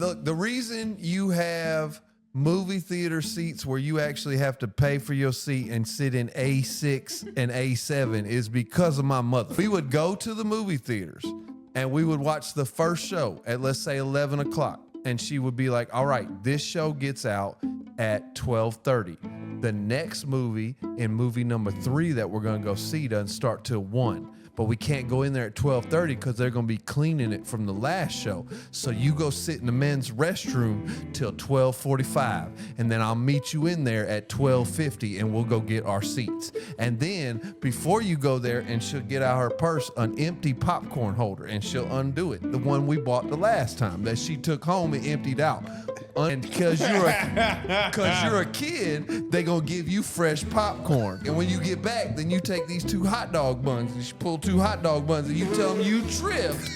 Look, the reason you have movie theater seats where you actually have to pay for your seat and sit in A6 and A7 is because of my mother. We would go to the movie theaters and we would watch the first show at, let's say, 11 o'clock. And she would be like, all right, this show gets out at 12:30. The next movie in movie number 3 that we're going to go see doesn't start till 1. But we can't go in there at 12:30 because they're going to be cleaning it from the last show. So you go sit in the men's restroom till 12:45, and then I'll meet you in there at 12:50, and we'll go get our seats. And then before you go there, and she'll get out her purse an empty popcorn holder, and she'll undo it, the one we bought the last time that she took home and emptied out. And because you're a kid, they gonna give you fresh popcorn. And when you get back, then you take these 2 hot dog buns, and you pull 2 hot dog buns, and you tell them you tripped.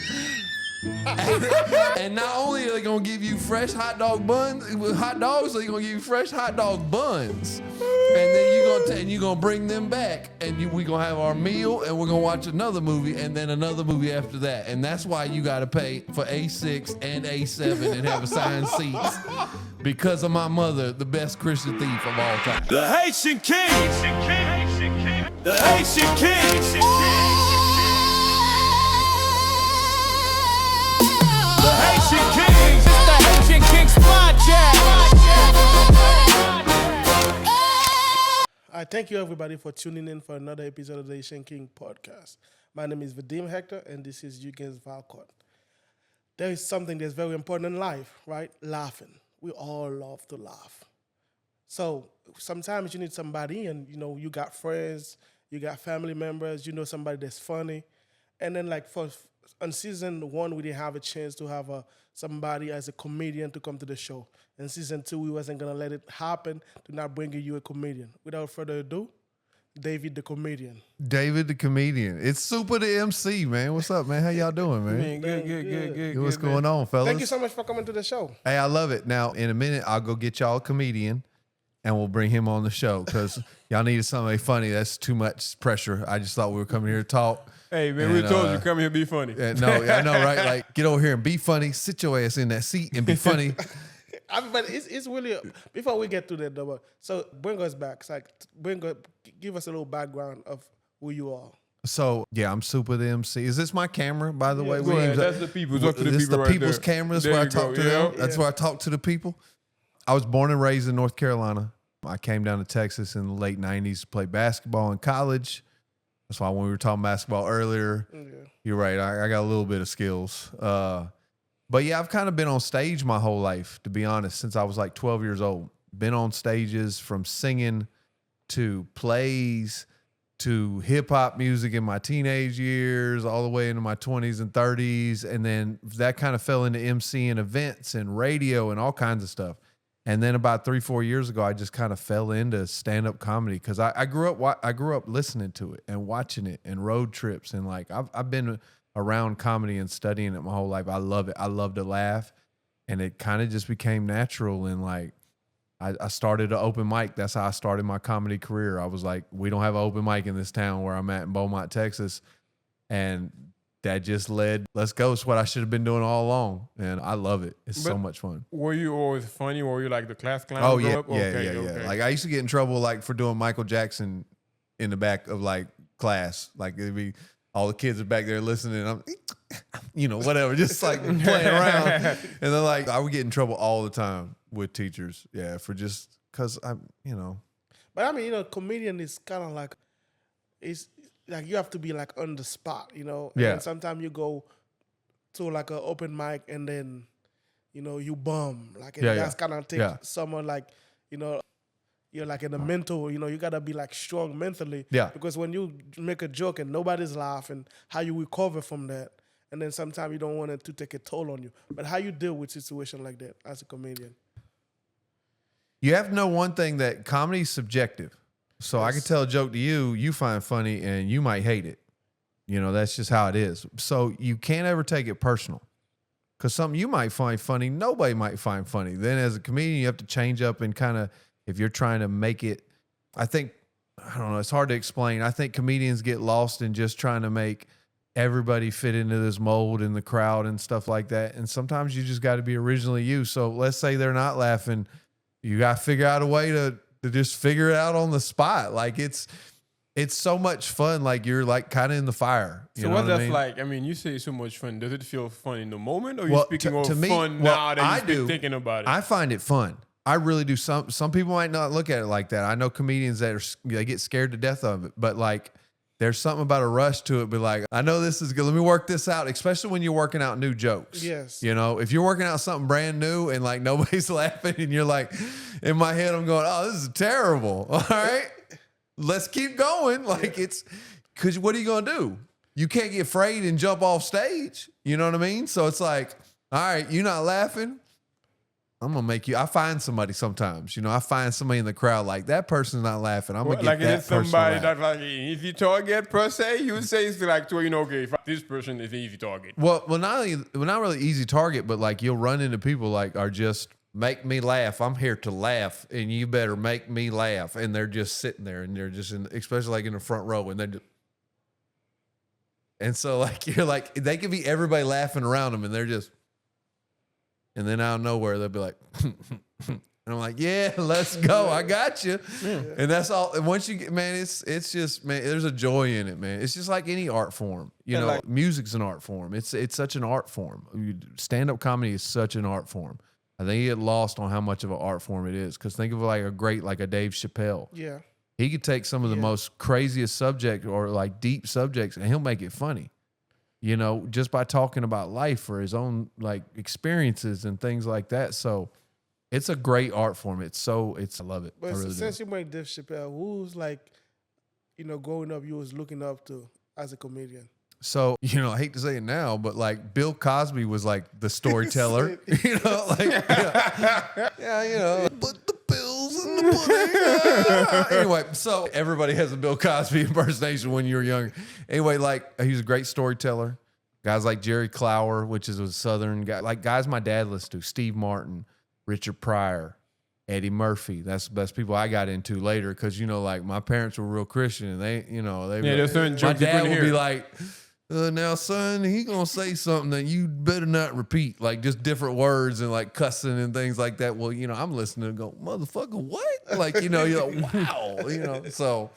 And not only are they gonna give you fresh hot dog buns with hot dogs, they're gonna give you fresh hot dog buns. And then you're gonna bring them back, and we gonna have our meal, and we're gonna watch another movie, and then another movie after that. And that's why you gotta pay for A6 and A7 and have assigned seats, because of my mother, the best Christian thief of all time. The Haitian Kings. The Haitian Kings. The Haitian Kings. It's the Haitian Kings Podcast. I thank you everybody for tuning in for another episode of the Haitian Kings Podcast. My name is Vadim Hector, and this is Eugen's Valcott. There is something that's very important in life, right? Laughing. We all love to laugh. So sometimes you need somebody, and you got friends, you got family members, somebody that's funny. And then on season 1, we didn't have a chance to have somebody as a comedian to come to the show. In season 2, we wasn't going to let it happen to not bring you a comedian. Without further ado, David the comedian. David the comedian. It's Supa the MC, man. What's up, man? How y'all doing, man? Good. What's going on, fellas? Thank you so much for coming to the show. Hey, I love it. Now, in a minute, I'll go get y'all a comedian, and we'll bring him on the show, because y'all needed somebody funny. That's too much pressure. I just thought we were coming here to talk. Hey, man, we told you come here and be funny. No, I know, right? Like, get over here and be funny. Sit your ass in that seat and be funny. But it's really, before we get to that, though, so bring us back. It's like, give us a little background of who you are. So, yeah, I'm Supa the MC. Is this my camera, by the way? Go ahead. That's the people's. Talk to the this people the right people's there. camera. That's There where I you talk go. to them. Yeah. That's where I talk to the people. I was born and raised in North Carolina. I came down to Texas in the late 90s to play basketball in college. That's why when we were talking basketball earlier, You're right. I got a little bit of skills. But yeah, I've kind of been on stage my whole life, to be honest, since I was like 12 years old. Been on stages from singing to plays to hip hop music in my teenage years, all the way into my 20s and 30s. And then that kind of fell into MCing events and radio and all kinds of stuff. And then about 3-4 years ago, I just kind of fell into stand-up comedy, because I grew up listening to it and watching it and road trips, and like I've been around comedy and studying it my whole life. I love it. I love to laugh, and it kind of just became natural. And like I started an open mic. That's how I started my comedy career. I was like, we don't have an open mic in this town where I'm at in Beaumont, Texas, and that just led, let's go. It's what I should have been doing all along. And I love it. It's so much fun. Were you always funny? Were you like the class clown? Oh, growing yeah. up? Yeah. Okay. Like I used to get in trouble like for doing Michael Jackson in the back of like class. Like it'd be all the kids are back there listening. And I'm, whatever, just like playing around. And then like I would get in trouble all the time with teachers. Yeah. For just because But I mean, comedian is kind of like, it's like you have to be like on the spot, And Yeah. sometimes you go to like an open mic and then, you bum. Like, and that's kind of take someone like, you're like in a mental, you got to be like strong mentally. Yeah. Because when you make a joke and nobody's laughing, how you recover from that? And then sometimes you don't want it to take a toll on you. But how you deal with situation like that as a comedian? You have to know one thing, that comedy is subjective. So I can tell a joke to you find funny, and you might hate it. That's just how it is. So you can't ever take it personal, because something you might find funny, nobody might find funny. Then as a comedian, you have to change up and kind of, if you're trying to make it, I don't know, it's hard to explain. I think comedians get lost in just trying to make everybody fit into this mold in the crowd and stuff like that. And sometimes you just got to be originally you. So let's say they're not laughing. You got to figure out a way to just figure it out on the spot. Like it's so much fun. Like you're like kind of in the fire. So what that's like, I mean, you say so much fun. Does it feel fun in the moment, or are you speaking of fun now that you've been thinking about it? I find it fun. I really do. Some people might not look at it like that. I know comedians that they get scared to death of it, but like there's something about a rush to it. But like, I know this is good. Let me work this out, especially when you're working out new jokes. Yes. You know, if you're working out something brand new and like nobody's laughing and you're like, in my head, I'm going, oh, this is terrible. All right, let's keep going. Like because what are you going to do? You can't get afraid and jump off stage. You know what I mean? So it's like, all right, you're not laughing. I'm going to make you. I find somebody sometimes. You know, I find somebody in the crowd like that person's not laughing. I'm going to get that person somebody that like easy target per se. You would say it's like to, you know, okay, if this person is an easy target. Well, not really easy target, but like you'll run into people like are just make me laugh. I'm here to laugh, and you better make me laugh. And they're just sitting there, and they're just especially like in the front row, and they're just. And so like you're like they could be everybody laughing around them, and they're just. And then out of nowhere, they'll be like, and I'm like, yeah, let's go. I got you. Yeah. And that's all. And once you get, man, it's just, man, there's a joy in it, man. It's just like any art form. You know, like, music's an art form. It's such an art form. Stand-up comedy is such an art form. I think you get lost on how much of an art form it is. Because think of like a Dave Chappelle. Yeah. He could take some of the most craziest subject or like deep subjects and he'll make it funny. You know, just by talking about life or his own like experiences and things like that. So it's a great art form. I love it. But really since you make Dave Chappelle, who's like, you know, growing up, you was looking up to as a comedian? So, you know, I hate to say it now, but like Bill Cosby was like the storyteller, you know, like, yeah, you know, put the pills in the pudding. Anyway, so everybody has a Bill Cosby impersonation when you were younger. Anyway, like he was a great storyteller. Guys like Jerry Clower, which is a Southern guy, like guys my dad listened to, Steve Martin, Richard Pryor, Eddie Murphy. That's the best people I got into later because, you know, like my parents were real Christian and they, you know, there's certain my dad would be like, now, son, he gonna say something that you better not repeat, like just different words and like cussing and things like that. Well, you know, I'm listening and go, motherfucker, what? Like, you know, you're like, wow, you know. So,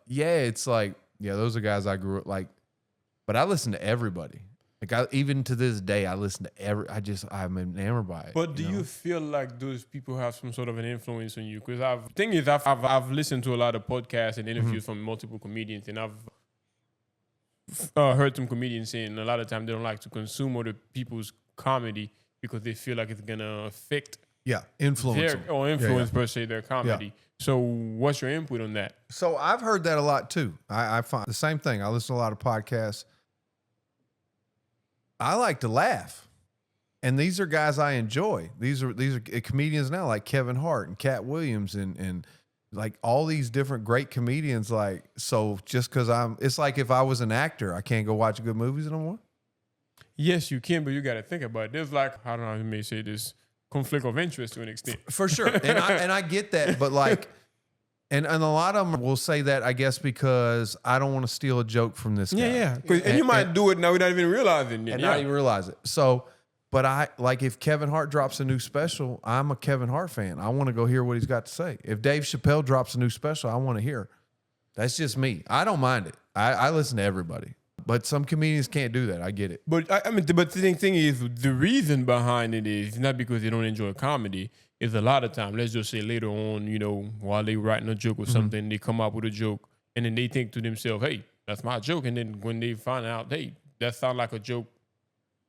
yeah, it's like, yeah, those are guys I grew up like. But I listen to everybody. Like, even to this day, I listen to I'm enamored by it. But do you feel like those people have some sort of an influence on you? Because I've listened to a lot of podcasts and interviews from multiple comedians, and I've heard some comedians saying a lot of times they don't like to consume other people's comedy because they feel like it's gonna affect influence per se their comedy. Yeah. So what's your input on that? So I've heard that a lot too. I find the same thing. I listen to a lot of podcasts. I like to laugh, and these are guys I enjoy. These are comedians now like Kevin Hart and Cat Williams and like all these different great comedians. Like, so just because it's like if I was an actor, I can't go watch good movies no more. Yes, you can, but you got to think about it. There's like, I don't know how you may say this, conflict of interest to an extent. For sure. And I get that, but like, and a lot of them will say that, I guess, because I don't want to steal a joke from this guy. Yeah. And you might do it now without even realizing it. And not even realize it. So, but I like if Kevin Hart drops a new special, I'm a Kevin Hart fan. I want to go hear what he's got to say. If Dave Chappelle drops a new special, I want to hear. That's just me. I don't mind it. I listen to everybody. But some comedians can't do that. I get it. But but the thing is, the reason behind it is not because they don't enjoy comedy. It's a lot of time. Let's just say later on, you know, while they writing a joke or something, they come up with a joke, and then they think to themselves, "Hey, that's my joke." And then when they find out, "Hey, that sounds like a joke,"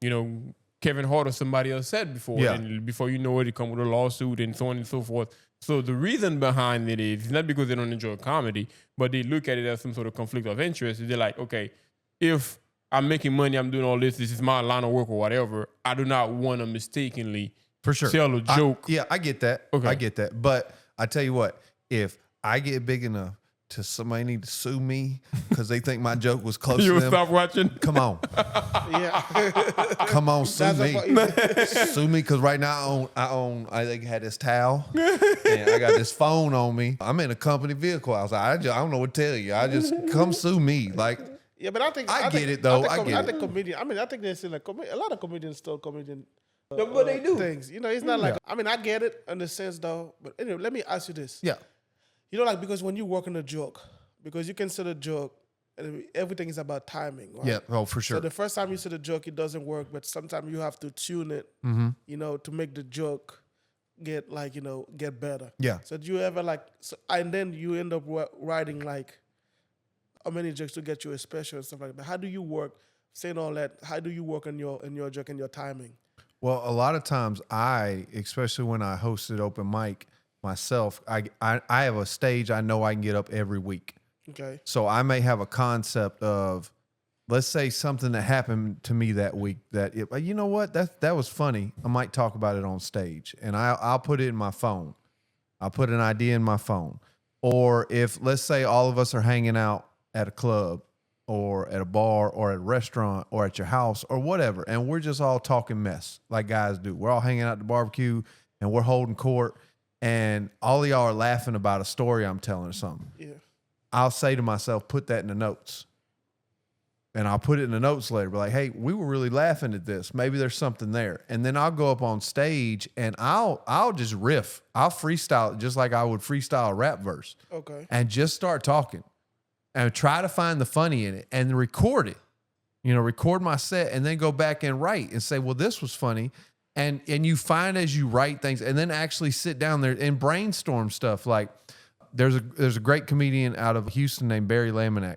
you know, Kevin Hart or somebody else said before. Yeah. And before you know it, they come with a lawsuit and so on and so forth. So the reason behind it is not because they don't enjoy comedy, but they look at it as some sort of conflict of interest. They're like, okay, if I'm making money, I'm doing all this is my line of work or whatever, I do not want to mistakenly tell a joke. I get that. Okay. I get that. But I tell you what, if I get big enough to somebody need to sue me because they think my joke was close to them. You stop watching? Come on. Yeah. Come on, sue me. Sue me because right now I think I had this towel and I got this phone on me. I'm in a company vehicle. I was like, I don't know what to tell you. I just come sue me. Like, Yeah, but I think I get it, though. I get I it. think comedian. I mean, I think there's still a lot of comedians still comedian. But they do. Things. You know, it's not like. I mean, I get it in the sense though. But anyway, let me ask you this. Yeah. You know, like because when you work on a joke, because you can say the joke, and everything is about timing, right? Yeah. Oh, for sure. So the first time you say the joke, it doesn't work, but sometimes you have to tune it, you know, to make the joke get get better. Yeah. So do you ever and then you end up writing like how many jokes to get you a special and stuff like that. How do you work? Saying all that, how do you work on your joke and your timing? Well, a lot of times especially when I hosted open mic myself, I have a stage I know I can get up every week. Okay. So I may have a concept of, let's say something that happened to me that week you know what, that was funny. I might talk about it on stage, and I'll put it in my phone. I'll put an idea in my phone. Or if, let's say all of us are hanging out at a club or at a bar or at a restaurant or at your house or whatever, and we're just all talking mess like guys do. We're all hanging out at the barbecue and we're holding court, and all of y'all are laughing about a story I'm telling or something. Yeah. I'll say to myself, put that in the notes. And I'll put it in the notes later. Be like, hey, we were really laughing at this. Maybe there's something there. And then I'll go up on stage and I'll just riff. I'll freestyle it just like I would freestyle a rap verse. Okay. And just start talking. And try to find the funny in it and record it. You know, record my set and then go back and write and say, well, this was funny. And you find as you write things and then actually sit down there and brainstorm stuff. Like there's a great comedian out of Houston named Barry Laminack.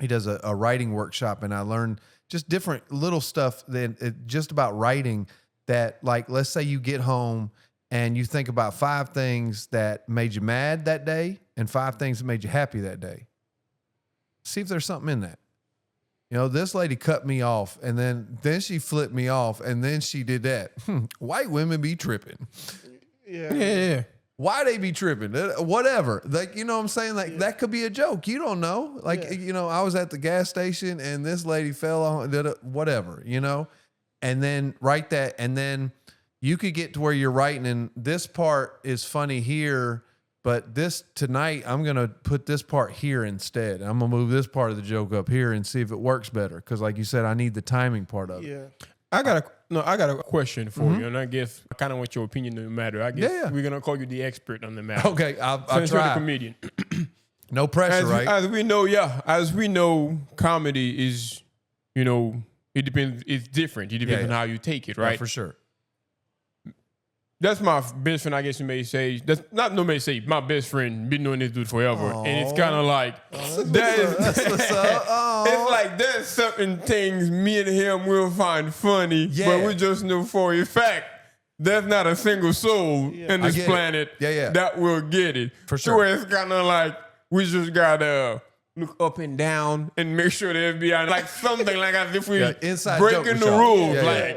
He does a writing workshop, and I learned just different little stuff just about writing that, like, let's say you get home and you think about 5 things that made you mad that day and 5 things that made you happy that day. See if there's something in that. You know, this lady cut me off, and then she flipped me off, and then she did that. White women be tripping. Yeah. Why they be tripping? Whatever. Like, you know what I'm saying? Like, that could be a joke. You don't know. Like, you know, I was at the gas station and this lady fell on, whatever, you know? And then write that. And then you could get to where you're writing, and this part is funny here, but tonight, I'm going to put this part here instead. I'm going to move this part of the joke up here and see if it works better. Because like you said, I need the timing part of it. Yeah. I got a question for you, and I guess I kind of want your opinion no matter. I guess we're gonna call you the expert on the matter. Okay, I'll Since you're the try. comedian. No pressure, right? As we know, comedy is, you know, it depends. It's different. It depends on how you take it, right? Yeah, for sure. That's my best friend, I guess you may say. That's not no may say. My best friend been knowing this dude forever, and it's kind of like That's what's up. Oh. It's like there's certain things me and him will find funny, but we just know for a fact there's not a single soul in this planet that will get it. For sure. So it's kind of like we just gotta look up and down and make sure the FBI like something like as if we inside breaking joke the rules, Yeah.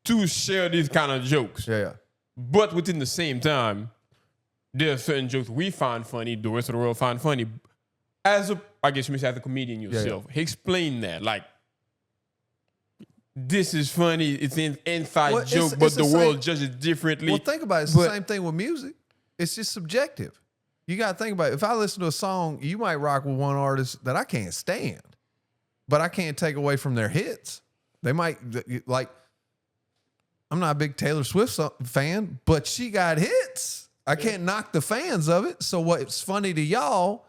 to share these kind of jokes. Yeah. But within the same time, there are certain jokes we find funny, the rest of the world find funny. I guess you may say as a comedian yourself, explain that. Like, this is funny, it's an inside joke, but the world judges differently. Well, think about it. It's the same thing with music. It's just subjective. You got to think about it. If I listen to a song, you might rock with one artist that I can't stand, but I can't take away from their hits. They might, like, I'm not a big Taylor Swift fan, but she got hits. I can't knock the fans of it. So what's funny to y'all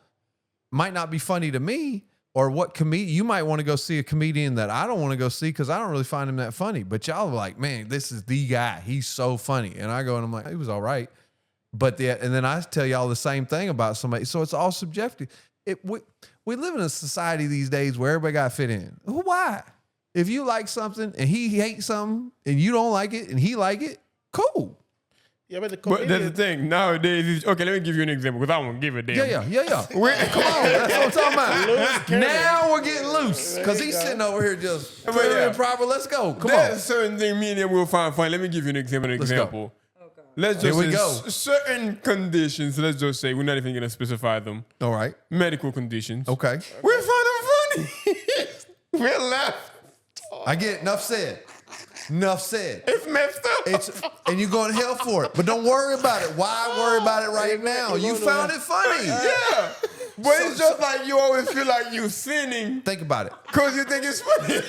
might not be funny to me. Or what comedian, you might want to go see a comedian that I don't want to go see because I don't really find him that funny. But y'all are like, man, this is the guy. He's so funny. And I go and I'm like, he was all right. But and then I tell y'all the same thing about somebody. So it's all subjective. We live in a society these days where everybody got to fit in. Why? If you like something and he hates something and you don't like it and he like it, cool. Yeah, but But that's the thing. Nowadays, okay, let me give you an example because I won't give a damn. Yeah. Come on, that's what I'm talking about. Now we're getting loose because he's sitting over here just proper. Let's go. Come There's on. certain thing me and him will find funny. Let me give you an example. Let's just Here we say go. certain conditions, let's just say, we're not even going to specify them. All right. Medical conditions. Okay. We find them funny. We're laughing. I get it. Enough said. Enough said. It's messed up. And you're going to hell for it. But don't worry about it. Why worry about it right now? You found it funny. Yeah. But it's just like you always feel like you're sinning Think about it. because you think it's funny.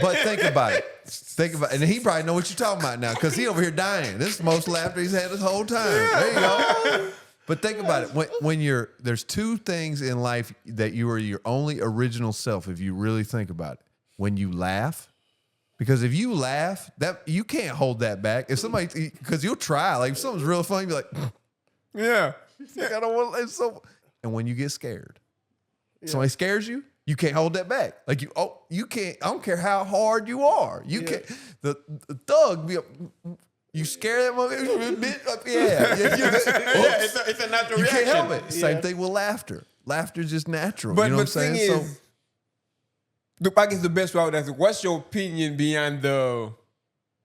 But think about it. Think about it. And he probably know what you're talking about now because he over here dying. This is the most laughter he's had this whole time. There you go. But think about it. When there's two things in life that you are your only original self if you really think about it. When you laugh, because if you laugh, that you can't hold that back. If somebody, because you'll try, like if something's real funny, you'll be like, Yeah. like, I don't want. It's so. And when you get scared, somebody scares you, you can't hold that back. Like you can't. I don't care how hard you are. You can't. The thug be. You scare that motherfucker, bitch up. Yeah, It's a natural you reaction. can't help it. Same thing with laughter. Laughter is just natural. But you know the what I'm thing saying? is, I guess the best route is, what's your opinion beyond the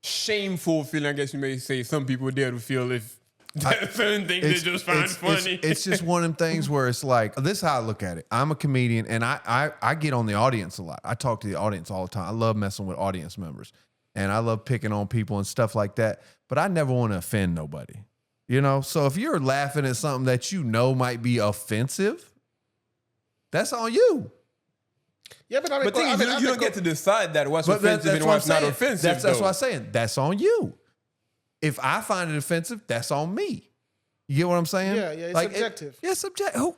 shameful feeling, I guess you may say, some people dare to feel if certain things they just find funny. It's just one of them things where it's like, this is how I look at it. I'm a comedian and I get on the audience a lot. I talk to the audience all the time. I love messing with audience members and I love picking on people and stuff like that. But I never want to offend nobody, you know? So if you're laughing at something that you know might be offensive, that's on you. Yeah, but I mean, But thing is, you don't get to decide that what's But offensive and what's not offensive. That's though. what I'm saying. That's on you. If I find it offensive, that's on me. You get what I'm saying? Yeah, it's subjective. It's subjective.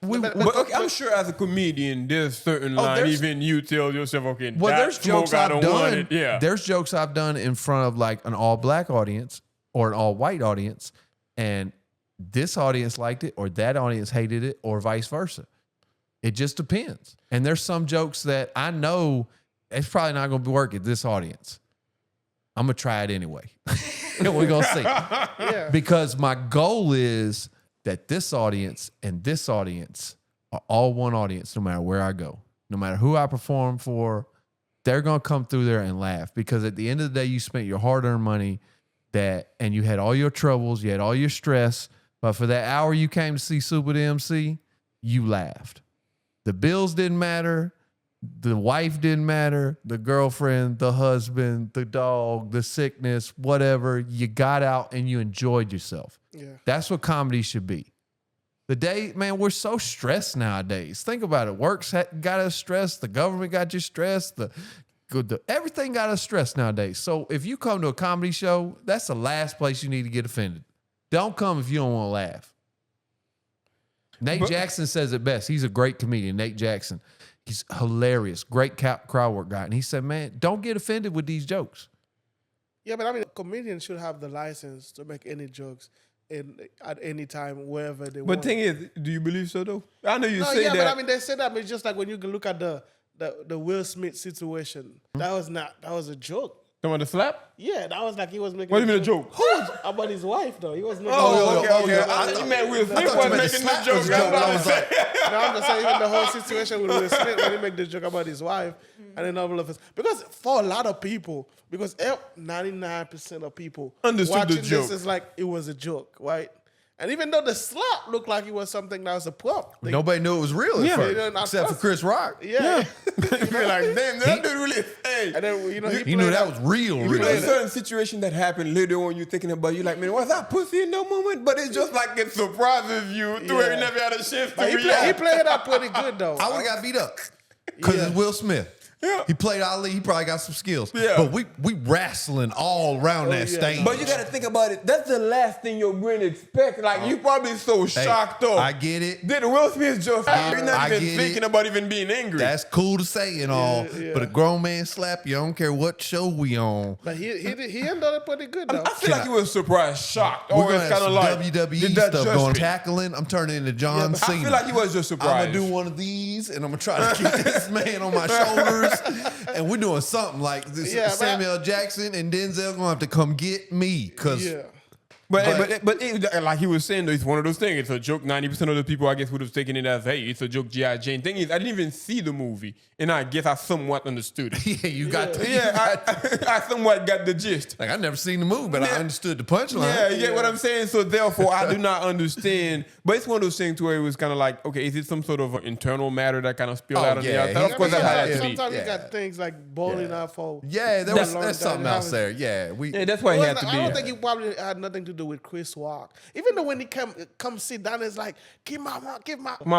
But okay, I'm sure as a comedian, there's certain line, there's- even you tell yourself, okay, Well, that there's jokes smoke, I I've don't want done. it. Yeah. There's jokes I've done in front of like an all black audience or an all white audience, and this audience liked it, or that audience hated it, or vice versa. It just depends. And there's some jokes that I know it's probably not going to work at this audience. I'm gonna try it anyway. We're gonna see. Yeah. Because my goal is that this audience and this audience are all one audience, no matter where I go, no matter who I perform for. They're gonna come through there and laugh because at the end of the day, you spent your hard-earned money and you had all your troubles, you had all your stress, but for that hour you came to see Supa The MC, you laughed. The bills didn't matter. The wife didn't matter, the girlfriend, the husband, the dog, the sickness, whatever. You got out and you enjoyed yourself. Yeah. That's what comedy should be. The day, man, we're so stressed nowadays. Think about it. Work's got us stressed. The government got you stressed. Everything got us stressed nowadays. So if you come to a comedy show, that's the last place you need to get offended. Don't come if you don't want to laugh. Nate Jackson says it best. He's a great comedian, Nate Jackson. He's hilarious, great crowd work guy. And he said, man, don't get offended with these jokes. Yeah, but I mean, comedians should have the license to make any jokes at any time, wherever they want. But thing is, do you believe so though? I know you say yeah, that. but I mean, they say that, but it's just like when you can look at the Will Smith situation. That was a joke. You want to slap? Yeah, that was like he was making. What do you mean a joke? About his wife though. He was making. Okay. I thought you meant Will Smith was making the joke. I was like, No, I'm just saying even the whole situation with Will Smith when he make the joke about his wife and then all of us. Because for a lot of people, because 99% of people Understood watching the joke. this is like it was a joke, right? And even though the slap looked like it was something that was a prop. nobody knew it was real at Yeah. first, Yeah, not except for first. Chris Rock. Yeah. You're like, damn, that dude really. Hey. And then, He knew that was real. You know, real. certain situation that happened later on, you thinking about, you like, man, was that pussy in that moment? But it's just like it surprises you to where you never had a chance to But he react. played it out pretty good though. I would have got beat up because it's Will Smith. Yeah. He played Ali. He probably got some skills. Yeah. But we wrestling all around that yeah. stage. But you got to think about it. That's the last thing your brain expects. Like, you probably so Hey, shocked up. I get it. Did Will Smith just... You're I not even get thinking it. about even being angry. That's cool to say and all. yeah. But a grown man slap you. I don't care what show we on. But he ended up pretty good though. I feel like he was surprised, shocked. We're Or gonna it's have kind of some like... WWE did that stuff just going fit? tackling. I'm turning into John Cena. I feel like he was just I'm surprised. gonna do one of these, and I'm gonna try to keep this man on my shoulders. And we're doing something like this. Yeah, but Samuel Jackson and Denzel gonna have to come get me because Yeah. But like he was saying, though, it's one of those things. It's a joke. 90% of the people, I guess, would have taken it as, hey, it's a joke, G.I. Jane. Thing is, I didn't even see the movie, and I guess I somewhat understood it. yeah, you got to. I somewhat got the gist. Like I never seen the movie, but I understood the punchline. Yeah, you get what I'm saying? So therefore, I do not understand. But it's one of those things to where it was kind of like, okay, is it some sort of internal matter that kind of spilled out on the outside? Of course, that's how it has to be. Sometimes you got things like bowling out for. Yeah, there's something else there. Yeah, Yeah, that's why it had to be. I don't think it probably had nothing to do do with Chris Rock. Even though when he come sit down, it's like, give my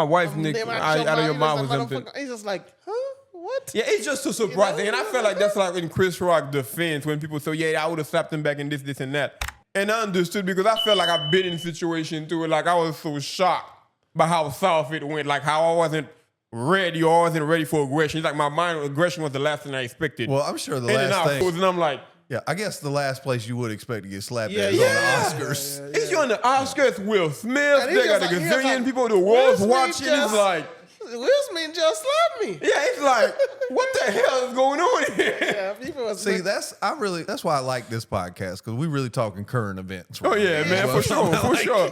wife name out of your mouth or something. He's just like, huh? What? Yeah, it's just so surprising. And I feel like that's like in Chris Rock defense when people say, yeah, I would have slapped him back in this, and that. And I understood because I felt like I've been in a situation too. Like I was so shocked by how south it went. Like how I wasn't ready or I wasn't ready for aggression. It's like my mind aggression was the last thing I expected. Well, I'm sure the and last thing. And I'm like, yeah, I guess the last place you would expect to get slapped at is on the Oscars. He's on the Oscars, Will Smith. They got a gazillion people, the world's watching. It's like, Will Smith just slapped me. yeah, it's like, what the hell is going on here? Yeah, people was See, that's why I like this podcast because we really talking current events. Oh yeah, man, for sure.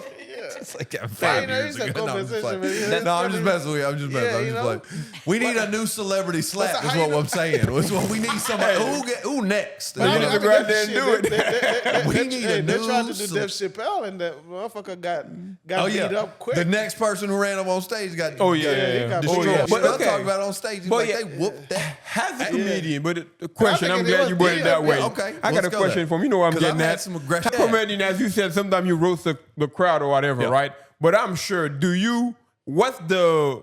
It's like that 5 years it's a ago. No, I'm just conversation, playing. No, I'm just messing with you. I'm just messing. you I'm know? just playing. We need a new celebrity slap. Is how what you I'm saying. It's what we need somebody. Who next? You need to go out there and do it. We need a They new. tried to do Dave Chappelle, and that motherfucker got beat up quick. The next person who ran up on stage got he got destroyed. beat up. But But they'll talk about it on stage. But They whooped that. As a comedian, but the question, I I'm think it glad was- you brought it that way. okay. I got Let's a go question there. for him. You know what I'm 'Cause getting I've had at. some aggression. Comedian, as you said, sometimes you roast the crowd or whatever, Yeah. right? But I'm sure, what's the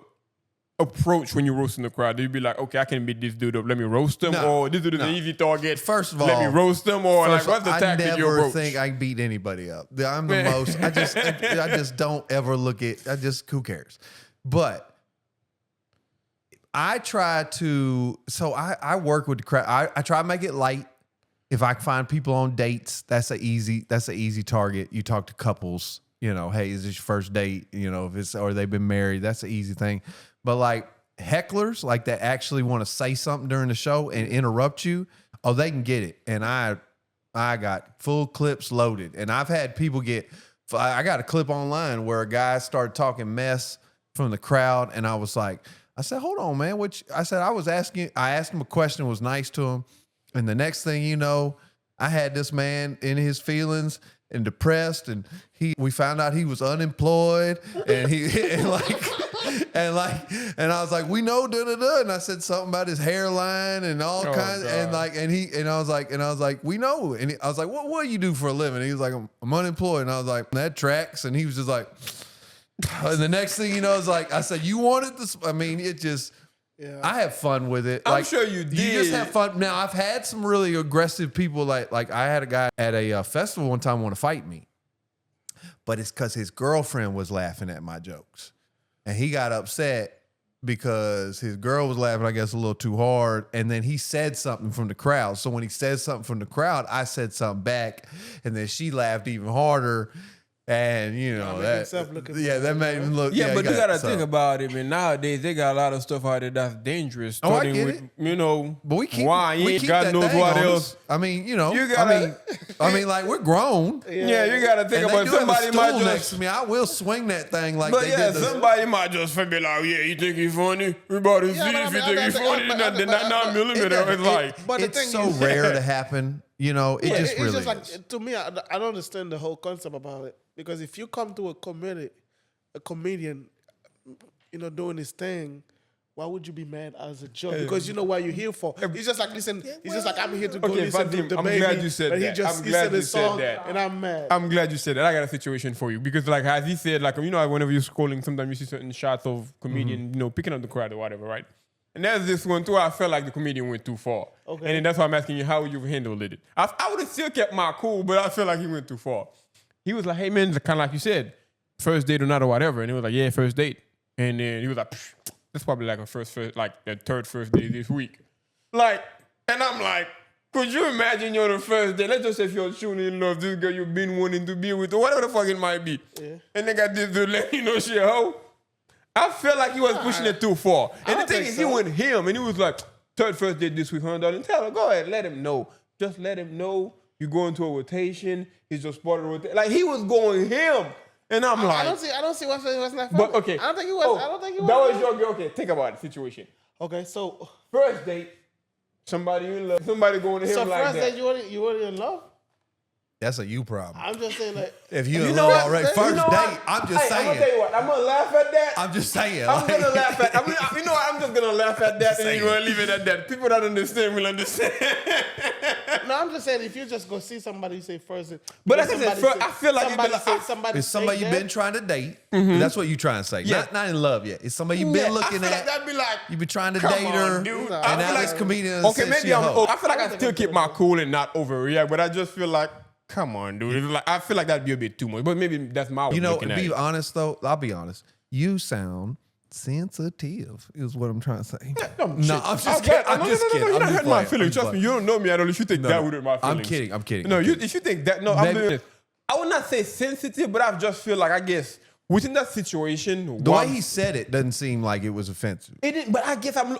approach when you're roasting the crowd? Do you be like, okay, I can beat this dude up, let me roast him? No, Or this dude is an no. easy target, First of let me all, roast him? Or like, First what's the off, tactic I you never approach? think I can beat anybody up. I'm the most. I just don't ever look at. Who cares? But I try to. So I work with the crowd. I try to make it light. If I find people on dates, that's an easy target. You talk to couples. You know, hey, is this your first date? You know, if it's or they've been married, that's an easy thing. But like hecklers, like that actually want to say something during the show and interrupt you, oh, they can get it. And I got full clips loaded. And I've had people I got a clip online where a guy started talking mess from the crowd. And I said, hold on, man. I asked him a question, was nice to him. And the next thing you know, I had this man in his feelings and depressed, and we found out he was unemployed, and and I was like, we know, and I said something about his hairline and all kinds, God. and I was like, we know, and I was like, what do you do for a living? And he was like, I'm unemployed, and I was like, that tracks, and he was just like, and the next thing you know, it's like, I said, you wanted this, I mean, it just. Yeah. I have fun with it. I'm sure you did. You just have fun. Now, I've had some really aggressive people. Like I had a guy at a festival one time want to fight me. But it's because his girlfriend was laughing at my jokes. And he got upset because his girl was laughing, I guess, a little too hard. And then he said something from the crowd. So when he said something from the crowd, I said something back. And then she laughed even harder. And that made him look. Yeah, but you gotta think about it, man. Nowadays they got a lot of stuff out there that's dangerous. Oh, I get it. But we keep wine, we ain't keep God that knows thing what on else. us. I mean, like we're grown. Yeah, you gotta think And about they do have a somebody might stool next just. to me. I will swing that thing like But they yeah, did. somebody might just be like, yeah, you think he's funny? Everybody see if you think he's funny. Then that 9 millimeter is like. But the It's thing so is, rare to happen. You know, it just it's really just like, is. to me, I don't understand the whole concept about it. Because if you come to a comedian, doing his thing, why would you be mad as a joke? Because you know what you're here for. He's just like, listen, he's just like, I'm here to go listen to Vadim, the I'm baby. glad you said but that. He said his song, that. and I'm mad. I'm glad you said that. I got a situation for you because, like, as he said, like, whenever you're scrolling, sometimes you see certain shots of comedian, picking up the crowd or whatever, right? And there's this one too. I felt like the comedian went too far, and then that's why I'm asking you, how would you handle it? I would have still kept my cool, but I felt like he went too far. He was like, "Hey man, kind of like you said, first date or not or whatever," and he was like, "Yeah, first date," and then he was like, "That's probably like the third first date this week," like, and I'm like. Could you imagine you're on the first day? Let's just say if you're truly in love, this girl you've been wanting to be with, or whatever the fuck it might be. Yeah. And they got this dude letting you know she a hoe. I felt like he was pushing it too far. And the thing is, he went him, and he was like, first date this week, $100. Tell her, go ahead, let him know. Just let him know you're going to a rotation. He's just part of the rotation. Like, he was going him. And I'm like... I don't see what's not funny. But, okay. I don't think he was. That was your girl. Okay, think about the situation. Okay, so... First date, somebody you love, somebody going to him like that. So first date, you already in love? That's a you problem. I'm just saying that. If you in love already, first date, I'm just saying. I'm gonna tell you what. I'm gonna laugh at that. I'm just saying. I'm gonna laugh at. You know what? I'm just gonna laugh at that, and you're gonna leave it at that. People that understand will understand. I'm just saying if you just go see somebody, you say first. But like I said, I feel like It's somebody you've been trying to date. That's what you're trying to say. Yeah. Not in love yet. It's somebody you've been looking I feel at. like that'd be like, You've been trying to come date her. on, dude. And I now feel this like- comedian Okay, says she maybe a I'm. hoe. I feel like I still keep my cool and not overreact, but I just feel like, come on, dude. It's like, I feel like that'd be a bit too much. But maybe that's my way You of know, looking to at be it. honest though, I'll be honest. You sound sensitive is what I'm trying to say. No, I'm just kidding. No, I'm just kidding. You're I'm not just hurting my playing. feelings. I'm Trust me, playing. you don't know me at all. If you think that would hurt my I'm feelings. kidding. No, if you think that, no, I'm Maybe- doing it. I would not say sensitive, but I just feel like, I guess, within that situation, The way he said it doesn't seem like it was offensive. it didn't, but I guess when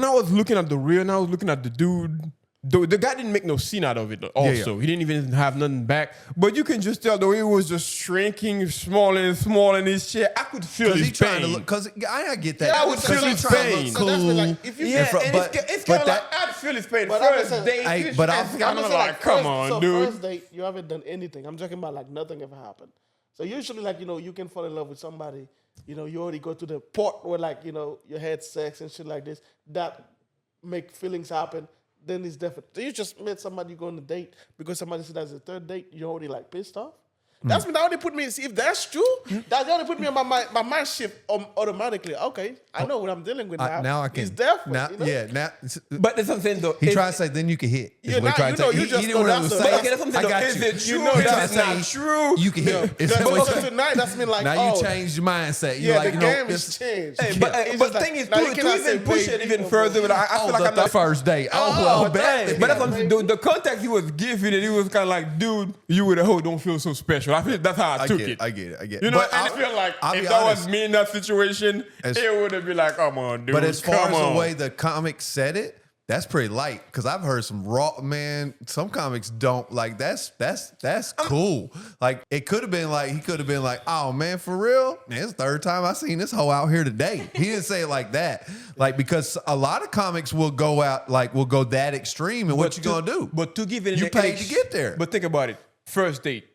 I was looking at the reel and I was looking at the dude, the guy didn't make no scene out of it also. Yeah. He didn't even have nothing back. But you can just tell the way he was just shrinking, small and his shit. I could feel Because his he's trying to pain. look. Because I get that. Yeah, I would Because feel he's his trying to pain. look So that's cool. like, if you- Yeah, and and but- it's but kind of like, that- I'd feel his pain. But I'm First saying- date, Hey, you but should I'm- ask, I'm I'm just like, saying, come first- on, so dude. First date, you haven't done anything. I'm talking about like nothing ever happened. So usually, like, you can fall in love with somebody. You already go to the part where, like, you had sex and shit like this. That make feelings happen. Then it's different. So you just met somebody, you go on a date because somebody said that's the third date. You already like pissed off. That's that only put me. If that's true, that only put me on my mind shift automatically. Okay, I know what I'm dealing with now. Now I can. It's different. Now, yeah. Now But that's what I'm saying, though. he If- tried to say then you can hit. is Yeah, what he now tried you to know, say. you He just didn't know want that's to the- say. But okay, that's what I'm I saying, got though. you. Is it You true? know Or that's that's not not true. You can hit. It's That's what also he tried- tonight. That's mean like, Now oh, you changed your mindset. You yeah, like, the you know, game this- is changed. Hey, It's but just the like, thing is, now you to cannot say even push wait, it even no further, more. but I feel like I'm the not. first date. Oh, Oh, well, but bet. But that's what I'm saying. The context he was giving it, he was kind of like, dude, you with a hoe don't feel so special. I feel that's how I took it. I get it. You know, But and I feel like I'll if be that honest. was me in that situation, As- it would have been like, come on, dude. But as far come as on. the way the comic said it, that's pretty light. Because I've heard some raw, man. Some comics don't like. That's cool. Like it could have been like he could have been like, oh man, for real. Man, it's the third time I seen this hoe out here today. He didn't say it like that. Like because a lot of comics will go out like will go that extreme. And what you gonna do? But to give it, You paid to get there. But think about it. First date.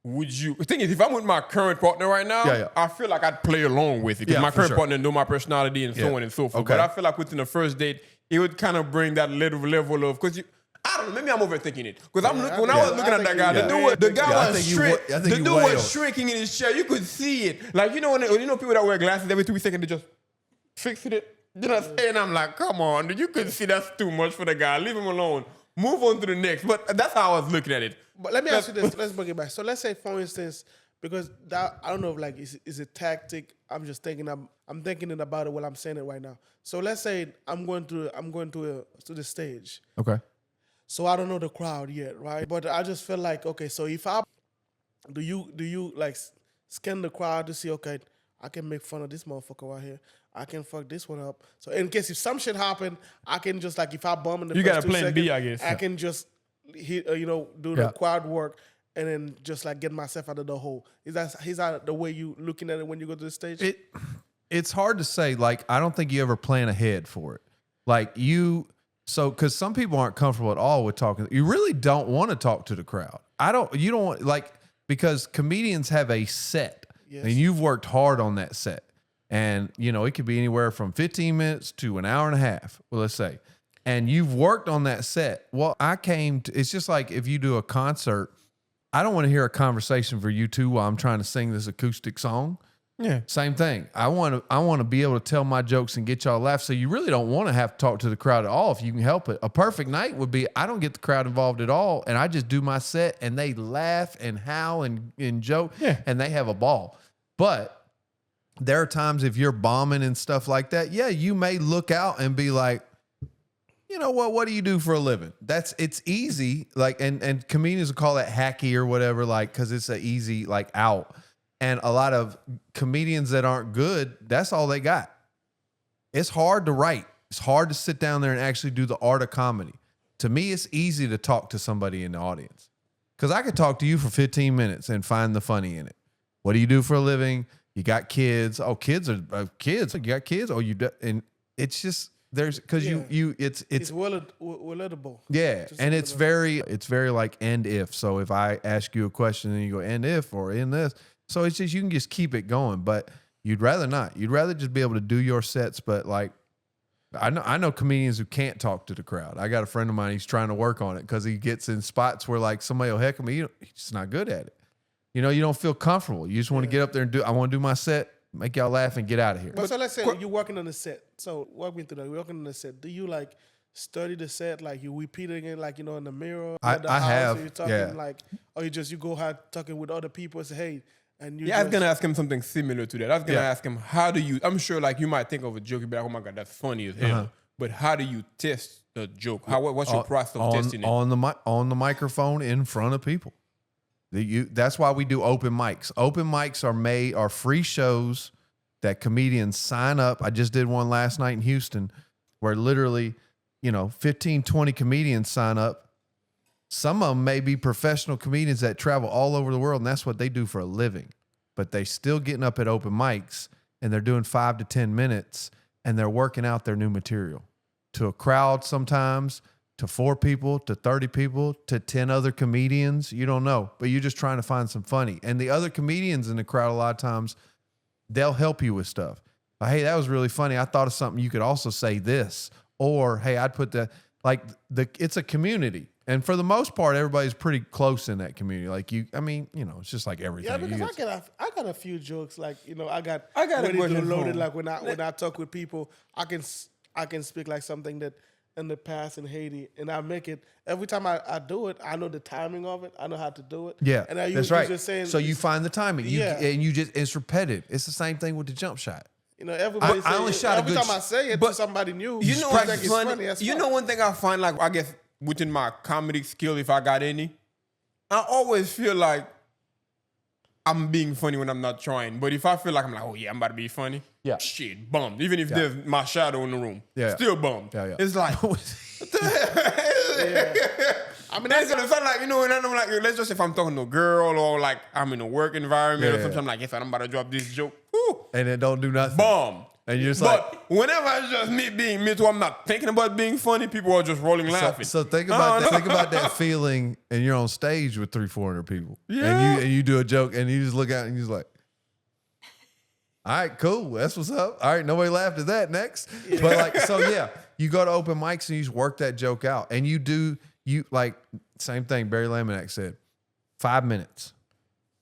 Would you? The thing is, if I'm with my current partner right now, Yeah. I feel like I'd play along with it because Yeah, my for current sure. partner know my personality and so Yeah. on and so forth. Okay. But I feel like within the first date, it would kind of bring that little level of because I don't know. Maybe I'm overthinking it because I'm looking when I was looking at that guy. The guy I was think you shrink. wa- I think The you dude wailed. was shrinking in his chair. You could see it. Like you know people that wear glasses every 2 seconds they just fixing it. You know what I'm saying? I'm like, come on, dude. You could see that's too much for the guy. Leave him alone. Move on to the next. But that's how I was looking at it. But let me ask you this. Let's bring it back. So let's say, for instance, because that I don't know if like is a tactic. I'm just thinking. I'm thinking about it while I'm saying it right now. So let's say I'm going to the stage. Okay. So I don't know the crowd yet, right? But I just feel like okay. So if I do you like scan the crowd to see okay, I can make fun of this motherfucker right here. I can fuck this one up. So in case if some shit happen, I can just like if I bum in the You first got a 2 plan B, seconds, I guess. I can just hit do Yeah. the crowd work and then just like get myself out of the hole. Is that the way you looking at it when you go to the stage? It's hard to say. Like, I don't think you ever plan ahead for it. Like because some people aren't comfortable at all with talking. You really don't want to talk to the crowd. You don't want, like, because comedians have a set Yes. and you've worked hard on that set. And, it could be anywhere from 15 minutes to an hour and a half, well, let's say. And you've worked on that set. Well, it's just like if you do a concert, I don't want to hear a conversation for you two while I'm trying to sing this acoustic song. Yeah. Same thing. I want to be able to tell my jokes and get y'all to laugh. So you really don't want to have to talk to the crowd at all if you can help it. A perfect night would be I don't get the crowd involved at all, and I just do my set, and they laugh and howl and joke, and they have a ball. But there are times if you're bombing and stuff like that, you may look out and be like, you know what do you do for a living? It's easy. Like, and comedians will call that hacky or whatever, like, cause it's an easy, like, out. And a lot of comedians that aren't good, that's all they got. It's hard to write. It's hard to sit down there and actually do the art of comedy. To me, it's easy to talk to somebody in the audience. Cause I could talk to you for 15 minutes and find the funny in it. What do you do for a living? You got kids. Oh, kids are kids. You got kids. Oh, you do, and it's just because it's relatable. Yeah, Just and relatable. it's very like end if. So if I ask you a question and you go end if or in this, so it's just you can just keep it going. But you'd rather not. You'd rather just be able to do your sets. But like I know comedians who can't talk to the crowd. I got a friend of mine, he's trying to work on it because he gets in spots where like somebody will heckle me. He's just not good at it. You don't feel comfortable. You just want to get up there and I want to do my set, make y'all laugh and get out of here. But so let's say you're working on the set. So walk me through that. You're working on the set. Do you like study the set, like you repeating it, like in the mirror? I have. Or you're talking like, or you go out talking with other people and say, hey, and you. Yeah, I was gonna ask him something similar to that. I was gonna ask him, how do you? I'm sure, like you might think of a joke, you'd be like, oh my god, that's funny as hell. But how do you test the joke? What's your process of testing it? On the microphone in front of people. That's why we do open mics. Open mics are free shows that comedians sign up. I just did one last night in Houston where literally, 15, 20 comedians sign up. Some of them may be professional comedians that travel all over the world, and that's what they do for a living. But they still getting up at open mics, and they're doing 5 to 10 minutes, and they're working out their new material to a crowd sometimes, to 4 people, to 30 people, to 10 other comedians. You don't know, but you're just trying to find some funny. And the other comedians in the crowd, a lot of times, they'll help you with stuff. Like, hey, that was really funny. I thought of something. You could also say this. Or, hey, I'd put that, it's a community. And for the most part, everybody's pretty close in that community. Like it's just like everything. Yeah, because I got a few jokes. Like, I got a question loaded. Like when I talk with people, I can speak like something that in the past in Haiti, and I make it every time I do it. I know the timing of it. I know how to do it. Yeah, and I that's right. Just saying, so you find the timing. And it's repetitive. It's the same thing with the jump shot. Everybody. I only shot every time I say it to somebody new. You know what's funny? That's know one thing I find, like I guess within my comedy skill, if I got any, I always feel like I'm being funny when I'm not trying. But if I feel like I'm like, oh yeah, I'm about to be funny. Yeah. Shit, bummed. Even if there's my shadow in the room. Yeah. Still bummed. Yeah. It's like, I mean, that's gonna sound like, and I'm like, let's just say if I'm talking to a girl or like I'm in a work environment or something, I'm like, yes, I'm about to drop this joke. Woo, and it don't do nothing. bomb. And you're just but whenever it's just me being me too, I'm not thinking about being funny, people are just rolling laughing. So think about that. Think about that feeling, and you're on stage with 300-400 people. Yeah. And you do a joke, and you just look out, and you're just like, all right, cool. That's what's up. All right, nobody laughed at that. Next. Yeah. But you go to open mics and you just work that joke out. And same thing Barry Laminack said, 5 minutes.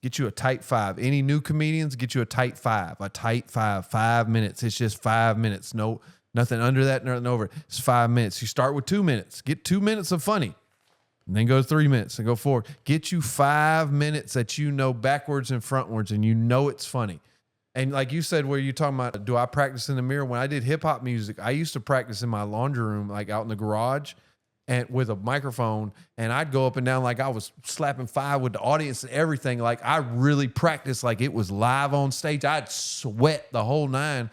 Get you a tight 5. Any new comedians, get you a tight 5. A tight 5 minutes. It's just 5 minutes. No, nothing under that, nothing over it. It's 5 minutes. You start with 2 minutes. Get 2 minutes of funny. And then go 3 minutes and go forward. Get you 5 minutes that backwards and frontwards, and it's funny. And like you said, where you talking about, do I practice in the mirror? When I did hip hop music, I used to practice in my laundry room, like out in the garage, and with a microphone, and I'd go up and down like I was slapping 5 with the audience and everything. Like I really practiced like it was live on stage. I'd sweat the whole 9.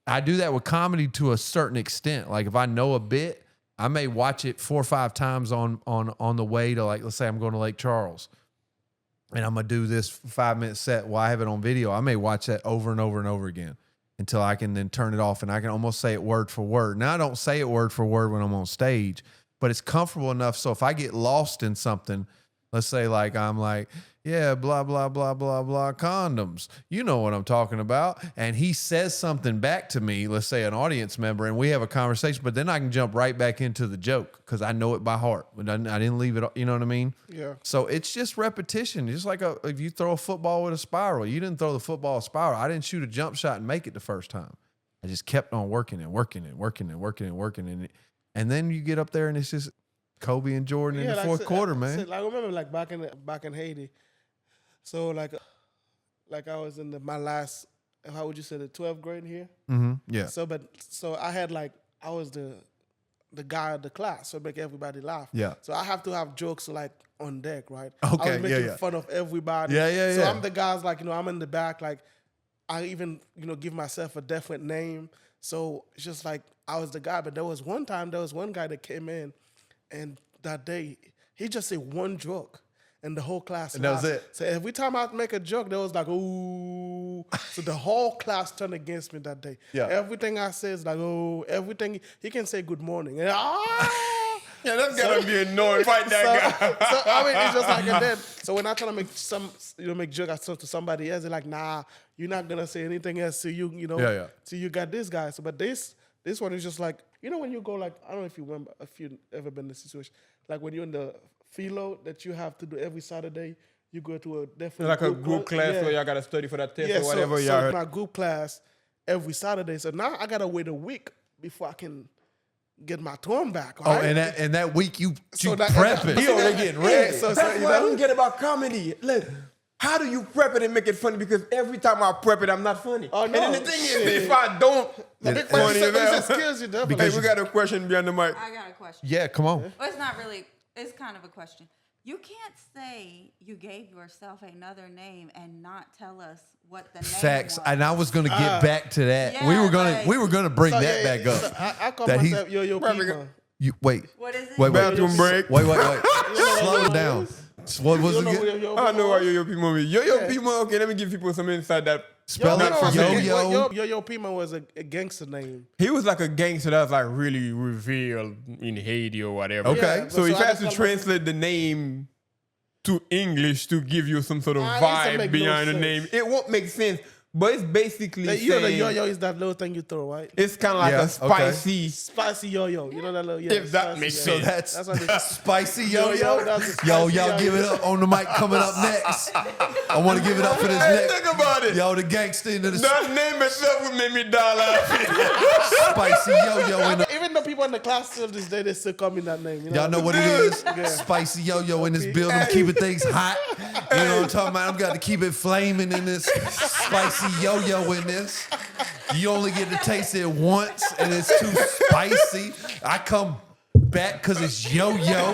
I do that with comedy to a certain extent. Like if I know a bit, I may watch it 4 or 5 times on the way to, like, let's say I'm going to Lake Charles, and I'm gonna do this 5-minute set. Well, I have it on video. I may watch that over and over and over again until I can then turn it off, and I can almost say it word for word. Now I don't say it word for word when I'm on stage, but it's comfortable enough. So if I get lost in something, let's say like I'm like, yeah, blah, blah, blah, blah, blah, condoms. You know what I'm talking about. And he says something back to me, let's say an audience member, and we have a conversation, but then I can jump right back into the joke because I know it by heart. I didn't leave it, you know what I mean? Yeah. So it's just repetition. Just like if you throw a football with a spiral, you didn't throw the football a spiral. I didn't shoot a jump shot and make it the first time. I just kept on working and working and working and working and working. And then you get up there and it's just Kobe and Jordan in the fourth quarter, man. I remember like back in Haiti. So like I was in my last, how would you say, the 12th grade here? Mm-hmm. Yeah. So I had I was the guy of the class, so make everybody laugh. Yeah. So I have to have jokes like on deck, right? Okay. I was making fun of everybody. Yeah. So I'm the guys I'm in the back, I even give myself a different name. So it's just like I was the guy. But there was one guy that came in, and that day he just said one joke. And the whole class and that was it. So every time I make a joke, there was like, ooh. So the whole class turned against me that day. Yeah. Everything I say is like, oh, everything. He can say good morning. And, yeah, that's gotta be annoying. Fight that guy. So I mean, it's just like, and then, so when I try to make make joke to somebody else, they're like, nah, you're not gonna say anything else. So you know, Yeah. So you got this guy. So, but this one is just like, You know when you go like, I don't know if you remember, if you ever been in this situation, like when you're in the philo that you have to do every Saturday, you go to a different Like a group class where y'all gotta study for that test or whatever. So my group class every Saturday. So now I gotta wait a week before I can get my term back. Oh, Right? and that week you So prepping. He already getting ready. So That's what I don't get about comedy. Look, how do you prep it and make it funny? Because every time I prep it, I'm not funny. Oh, no. And then the thing is, if I don't, It funny as hell. just kills you. Definitely. Hey, we got a question behind the mic. I got a question. Yeah, come on. Well, it's not really. It's kind of a question. You can't say you gave yourself another name and not tell us what the name Facts. was. And I was gonna get back to that. Yeah, we were gonna bring So, that back up. So I call That he- myself Yo-Yo Pima. You wait. What is it? Wait. Bathroom break. Wait. Slow down. What was You it know who again? Yo-Yo I know Pima why was? Yo-Yo Pima is. Yo-Yo Pima, okay, let me give people some insight that Spell No, it no, for no, Yo-Yo. Yo-Yo Pima was a gangster name. he was like a gangster that was like really revealed in Haiti or whatever. Okay. Yeah, So but if I I had just to call translate the name to English to give you some sort of It doesn't vibe make behind no the name, sense. it won't make sense. But it's basically Like, you know the saying yo-yo is that little thing you throw, right? it's kind of like Yeah, a spicy. Spicy yo-yo. You know that little If that spicy makes yo-yo. So sense. that's what it is. spicy Yo-yo, yo-yo. that's a spicy Yo, y'all yo-yo. give it up on the mic coming up next. I want to give it up for this Hey, next. think about it. Yo, the gangster into the That name itself would make me die laughing. spicy yo-yo in the. Even though people in the class till this day, they still call me that name. You know? Y'all know what it is? Yeah. Spicy yo-yo in this building. I'm keeping things hot. You know what I'm talking about? I've got to keep it flaming in this. Spicy yo-yo in this. You only get to taste it once, and it's too spicy. I come back because it's yo-yo.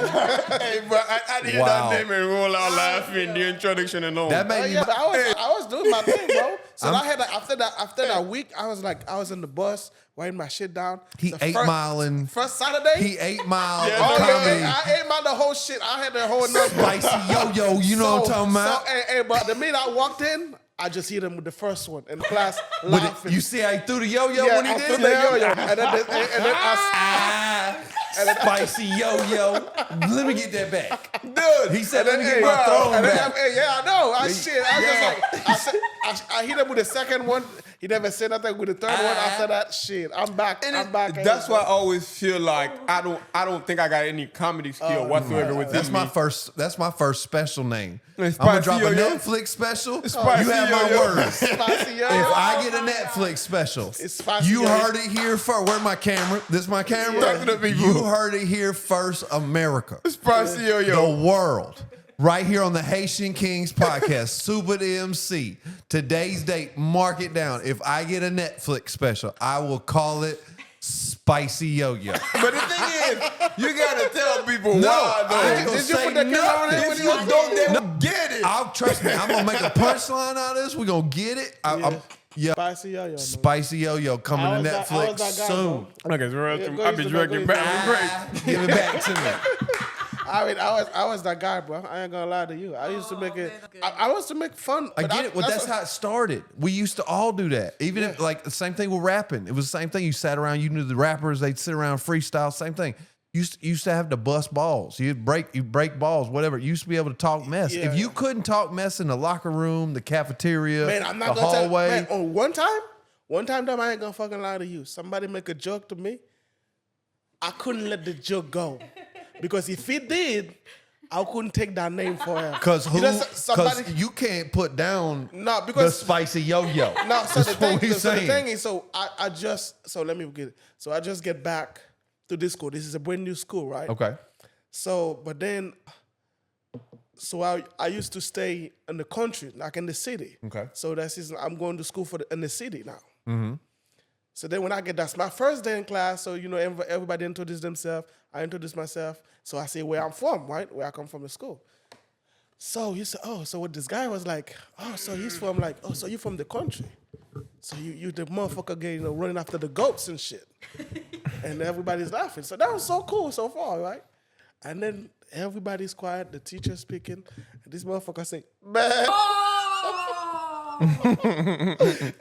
Hey, bro, I hear Wow. that name and roll out laughing. The introduction alone. That made me. Yeah, but I was doing my thing, bro. So I had after that week, I was in the bus writing my shit down. He The 8 miling. First Saturday. He 8 Mile Yeah, Oh comedy. yeah, I ate my the whole shit. I had the whole number. Spicy yo-yo. You know what I'm talking about? So, hey, but the minute I walked in, I just hit him with the first one in class With laughing. it, you see how he threw the yo-yo yeah, when he I did threw it? the yo-yo, and then I Spicy yo-yo. Let me get that back. dude. He said, and let me then, get my throne and then, back. yeah, I know. I was Yeah. just like, I hit him with the second one. He never said nothing with the third one. After that, shit, I'm back. And I'm back. that's why I always feel like I don't think I got any comedy skill whatsoever within That's my me. first. That's my first special name. I'm It's gonna drop a Spicy Yo-Yo? Netflix special. Spicy You have my Yo-Yo. words. Spicy yo. If I get a Netflix special, It's Spicy you Yo-Yo. heard it here first. Where's my camera? This is my camera. Talk to the people. You heard it here first, America. Spicy Yo-Yo. The world. Right here on the Haitian Kings Podcast, Supa The MC. Today's date, mark it down. If I get a Netflix special, I will call it Spicy Yo-Yo. But the thing is, you gotta tell people No, why I though. ain't gonna Did you say put the camera on it nothing. when If you you don't, they don't get it. I'll trust me. I'm gonna make a punchline out of this. We're gonna get it. Yeah. Spicy yo-yo. man. Spicy Yo-Yo coming I to was that Netflix guy, soon. bro. Okay, so Yeah, I've been drinking back. Give it back to me. I mean, I was that guy, bro. I ain't gonna lie to you. I used to make it. I was to make fun. I but get it. Well, that's how it started. We used to all do that. Even if, like, the same thing with rapping. It was the same thing. You sat around, you knew the rappers, they'd sit around freestyle, same thing. You used to have to bust balls. You break balls, whatever. You used to be able to talk mess. Yeah. If you couldn't talk mess in the locker room, the cafeteria, Man, I'm not the gonna tell hallway. man, on one time, I ain't gonna fucking lie to you. Somebody make a joke to me. I couldn't let the joke go. Because if it did, I couldn't take that name for him. Because somebody you can't put down No, the because Spicy Yo-Yo. no, so That's the thing, what we so the saying. thing is, let me get it. So I just get back to this school. This is a brand new school, right? Okay. So, but then, so I used to stay in the country, like in the city. Okay. So I'm going to school in the city now. Mm-hmm. So then when that's my first day in class. So, you know, everybody introduced themselves. I introduced myself. So I say where I'm from, right? Where I come from the school. So he said, oh, so what this guy was like, oh, so he's from like, oh, so you from the country. So you the motherfucker getting, running after the goats and shit. And everybody's laughing. So that was so cool so far, right? And then everybody's quiet, the teacher's speaking, and this motherfucker say, man. And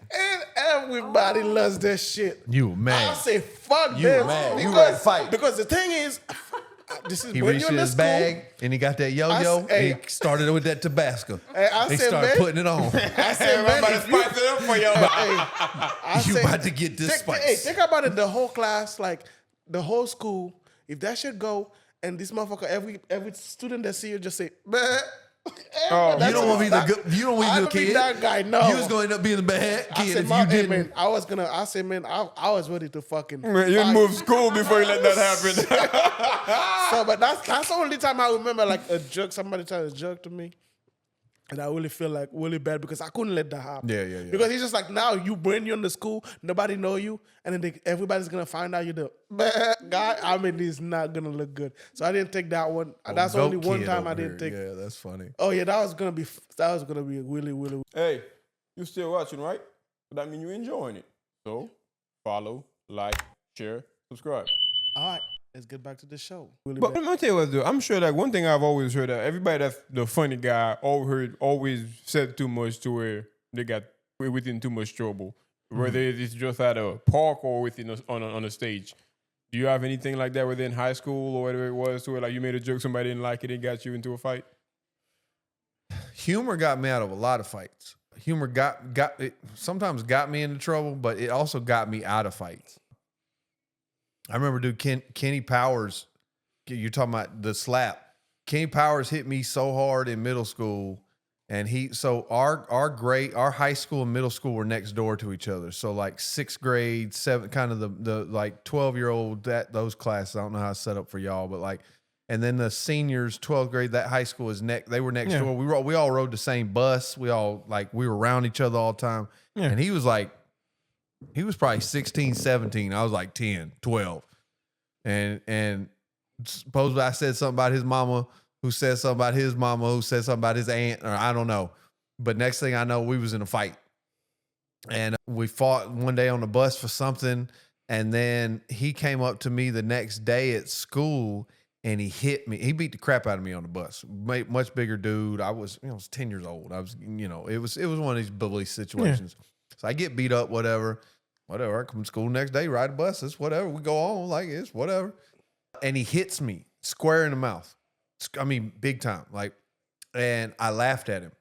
everybody loves that shit. You mad. I say, fuck You them. mad. You ready to fight. Because the thing is, this is He when reached you're in in the his school. bag and he got that yo-yo and Hey. he started with that Tabasco. Hey, I He said, started man. putting it on. I said, man, I'm about to if you, spice it up for y'all. I You say, about to get this Hey, spice. think about it. The whole class, like the whole school, if that shit go, and this motherfucker, every student that see you just say, "Bah." Oh, You don't want to be the good. You don't want I to be don't the be kid. that guy. No, You was going to end up being the bad I kid said, if "Ma- you hey, didn't. man, I said, man, I was ready to fucking. Man, you fight. moved school before you let that happen. So, but that's the only time I remember like a joke. Somebody tried to joke to me, and I really feel like really bad because I couldn't let that happen. Yeah. Because he's just like, now you bring you in the school, nobody know you, and then everybody's gonna find out you're the bad guy. I mean, it's not gonna look good. So I didn't take that one. That's Goat only one kid time I over didn't here. take. Yeah, that's funny. Oh yeah, that was gonna be really. Hey, you still watching, right? That means you're enjoying it. So follow, like, share, subscribe. All right, let's get back to the show. Really But bad. let me tell you what, though. I'm sure like one thing I've always heard that everybody that's the funny guy always said too much to where they got within too much trouble. Whether it's just at a park or within on a stage. Do you have anything like that within high school or whatever it was to where like you made a joke, somebody didn't like it, and got you into a fight? Humor got me out of a lot of fights. Humor sometimes got me into trouble, but it also got me out of fights. I remember, dude, Kenny Powers. You're talking about the slap. Kenny Powers hit me so hard in middle school, and our high school and middle school were next door to each other. So like 6th grade, 7th, kind of the like 12-year-old those classes. I don't know how it's set up for y'all, but like. And then the seniors, 12th grade, that high school is they were next door. We all rode the same bus. We were around each other all the time. Yeah. And he was probably 16, 17. I was like 10, 12. And supposedly I said something about his mama, who said something about his mama, who said something about his aunt, or I don't know. But next thing I know, we was in a fight. And we fought one day on the bus for something. And then he came up to me the next day at school and he hit me. He beat the crap out of me on the bus. Much bigger dude. I was 10 years old. I was, it was one of these bully situations. Yeah. So I get beat up, whatever. I come to school next day, ride the bus. It's whatever. We go on like it's whatever. And he hits me square in the mouth. I mean, big time. And I laughed at him.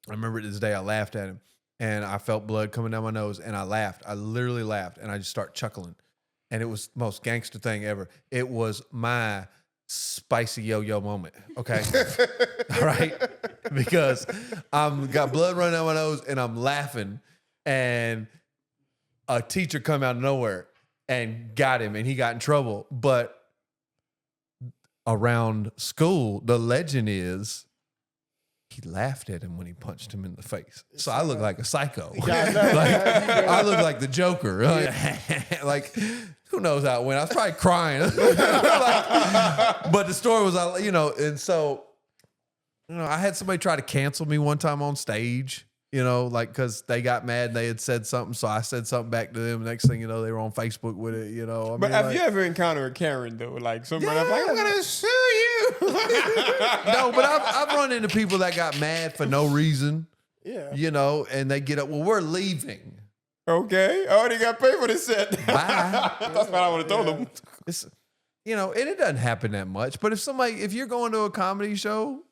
I remember this day I laughed at him and I felt blood coming down my nose and I laughed. I literally laughed and I just start chuckling. And it was the most gangster thing ever. It was my spicy yo-yo moment, okay? All right? Because got blood running down my nose and I'm laughing. And a teacher come out of nowhere and got him and he got in trouble. But around school, the legend is he laughed at him when he punched him in the face. So I look like a psycho. I look like the Joker. Like, who knows how it went? I was probably crying. But the story was, and so, I had somebody try to cancel me one time on stage, because they got mad and they had said something. So I said something back to them. Next thing you know, they were on Facebook with it, But have you ever encountered a Karen, though? Like, somebody was like, I'm going to sue you. No, but I've run into people that got mad for no reason. Yeah. And they get up, well, we're leaving. Okay. I already got paid for this set. Bye. That's what I would have told them. It's, and it doesn't happen that much. But if you're going to a comedy show,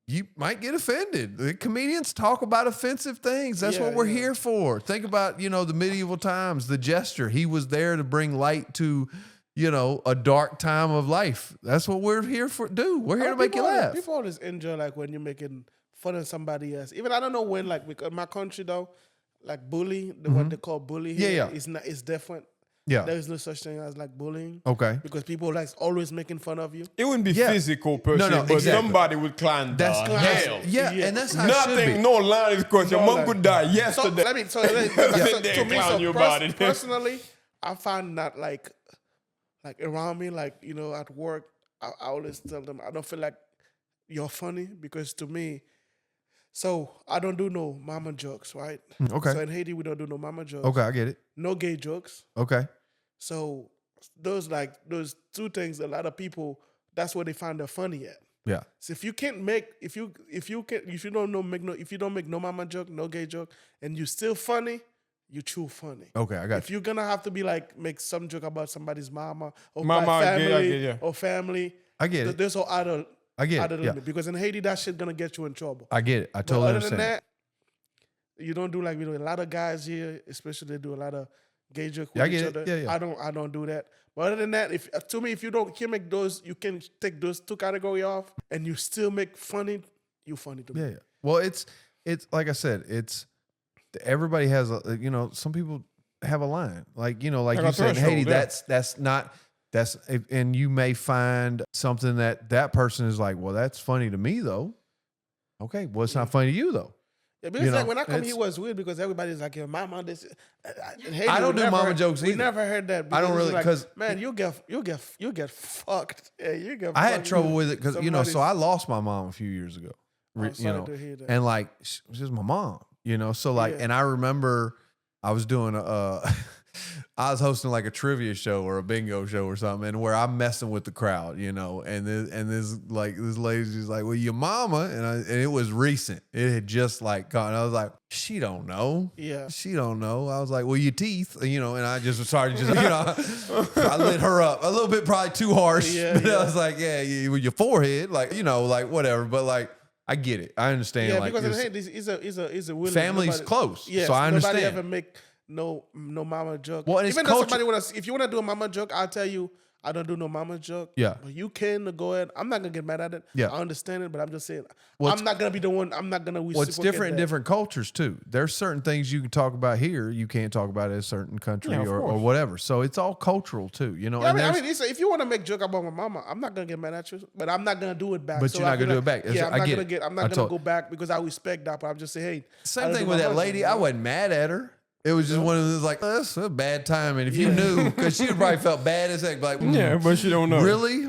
you might get offended. The comedians talk about offensive things. That's what we're here for. Think about, the medieval times, the jester. He was there to bring light to, a dark time of life. That's what we're here for. We're here to make you laugh. People always enjoy when you're making fun of somebody else. Even I don't know when, in my country though, bully, what they call bully here, it's different. Yeah. There is no such thing as bullying. Okay. Because people always making fun of you. It wouldn't be physical per se, but exactly. somebody would climb the hell. Yeah, and that's how it should be. Nothing, no line is because your mom could die yesterday. To me, clown your body. Personally, I find that around me, at work, I always tell them I don't feel like you're funny because to me, so I don't do no mama jokes, right? Okay. So in Haiti, we don't do no mama jokes. Okay, I get it. No gay jokes. Okay. So those two things, a lot of people, that's where they find they're funny at. Yeah. So if you don't make no mama joke, no gay joke, and you still funny, you true funny. Okay, I got If you're gonna have to be make some joke about somebody's mama or family, I get it. There's no other. I get Other it. than Yeah. me, because in Haiti, that shit gonna get you in trouble. I get it. I But totally other than understand. that, you don't do a lot of guys here, especially they do a lot of gay joke Yeah, I with each get it. other. Yeah, yeah. I don't do that. But other than that, if to me, if you can make those, you can take those two categories off, and you still make funny. You funny to me. Yeah. Well, it's like I said, everybody has some people have a line, like like Like you a said in Haiti. threshold, That's and you may find something that person is like, well, that's funny to me though. Okay, well, it's not funny to you though. Yeah, because You know, like when I come it's- here, it was weird because everybody's like, "Your mama." This, in Haiti, I don't we do mama jokes We either. never heard that. I don't because it's really- like, 'cause- man, you get fucked. Yeah, you get. I had fucked. trouble with it because so Somebody's- I lost my mom a few years ago. I'm sorry to hear that. And like she's my mom, so like, Yeah. and I remember I was doing I was hosting like a trivia show or a bingo show or something, and where I'm messing with the crowd, and this lady's just like, well, your mama, and it was recent. It had just like gone. I was like, she don't know. Yeah. She don't know. I was like, well, your teeth, and I just started I lit her up a little bit, probably too harsh. Yeah, but yeah. I was like, yeah, with your forehead, like, like whatever. But like, I get it. I understand. Yeah, like, because it's- hey, this is a willing family's close, so I understand. Nobody ever make no mama joke. Well, and it's even though culture. somebody wanna, if you wanna do a mama joke, I'll tell you I don't do no mama joke. Yeah. But you can go ahead. I'm not gonna get mad at it. Yeah. I understand it, but I'm just saying Well, I'm not gonna be the one. I'm not gonna. Well, it's different in different cultures too. There's certain things you can talk about here you can't talk about in a certain country Yeah, of or course. whatever. So it's all cultural too, Yeah, and I there's- mean, if you want to make joke about my mama, I'm not gonna get mad at you, but I'm not gonna do it back. But you're not I gonna feel do it back. Yeah, I'm I not get gonna it. get. I'm I not gonna told- go back because I respect that. But I'm just saying, hey, I same don't thing do with my that mama lady. joke, I you know? wasn't mad at her. It was just one of those like, oh, that's a bad time. And if you knew, because she would probably felt bad as heck, like, Yeah, but she don't know. really,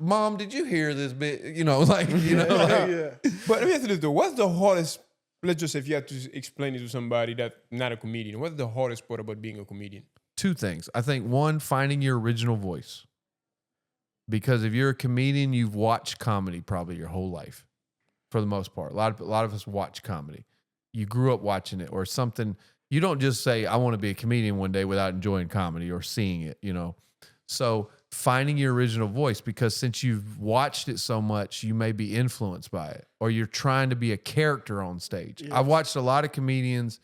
Mom, did you hear this bit? Like, Yeah. But let me ask you this though: what's the hardest? Let's just say if you have to explain it to somebody that's not a comedian, what's the hardest part about being a comedian? two things. I think one, finding your original voice. Because if you're a comedian, you've watched comedy probably your whole life, for the most part. A lot of us watch comedy. You grew up watching it or something. You don't just say, I want to be a comedian one day without enjoying comedy or seeing it, So finding your original voice, because since you've watched it so much, you may be influenced by it, or you're trying to be a character on stage. Yeah. I've watched a lot of comedians